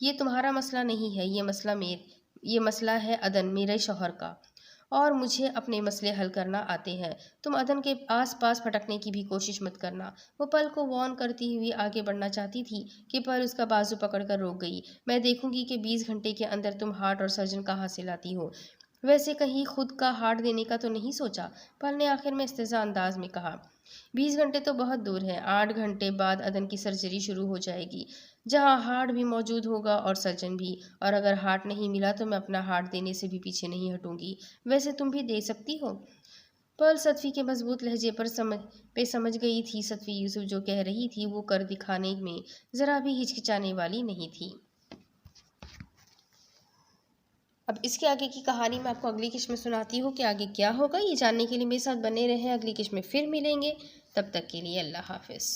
یہ تمہارا مسئلہ نہیں ہے، یہ مسئلہ ہے عدن، میرے شوہر کا، اور مجھے اپنے مسئلے حل کرنا آتے ہیں۔ تم عدن کے آس پاس پھٹکنے کی بھی کوشش مت کرنا۔ وہ پل کو وارن کرتی ہوئی آگے بڑھنا چاہتی تھی کہ پل اس کا بازو پکڑ کر روک گئی۔ میں دیکھوں گی کہ 20 گھنٹے کے اندر تم ہارٹ اور سرجن کہاں سے لاتی ہو۔ ویسے کہیں خود کا ہارٹ دینے کا تو نہیں سوچا؟ پل نے آخر میں استہزاء انداز میں کہا۔ 20 گھنٹے تو بہت دور ہے، 8 گھنٹے بعد عدن کی سرجری شروع ہو جائے گی، جہاں ہارٹ بھی موجود ہوگا اور سرجن بھی، اور اگر ہارٹ نہیں ملا تو میں اپنا ہارٹ دینے سے بھی پیچھے نہیں ہٹوں گی۔ ویسے تم بھی دے سکتی ہو۔ پل صدفی کے مضبوط لہجے پہ سمجھ گئی تھی صدفی یوسف جو کہہ رہی تھی وہ کر دکھانے میں ذرا بھی ہچکچانے والی نہیں تھی۔ اب اس کے آگے کی کہانی میں آپ کو اگلی قسط میں سناتی ہوں کہ آگے کیا ہوگا۔ یہ جاننے کے لیے میرے ساتھ بنے رہیں، اگلی قسط میں پھر ملیں گے، تب تک کے لیے اللہ حافظ۔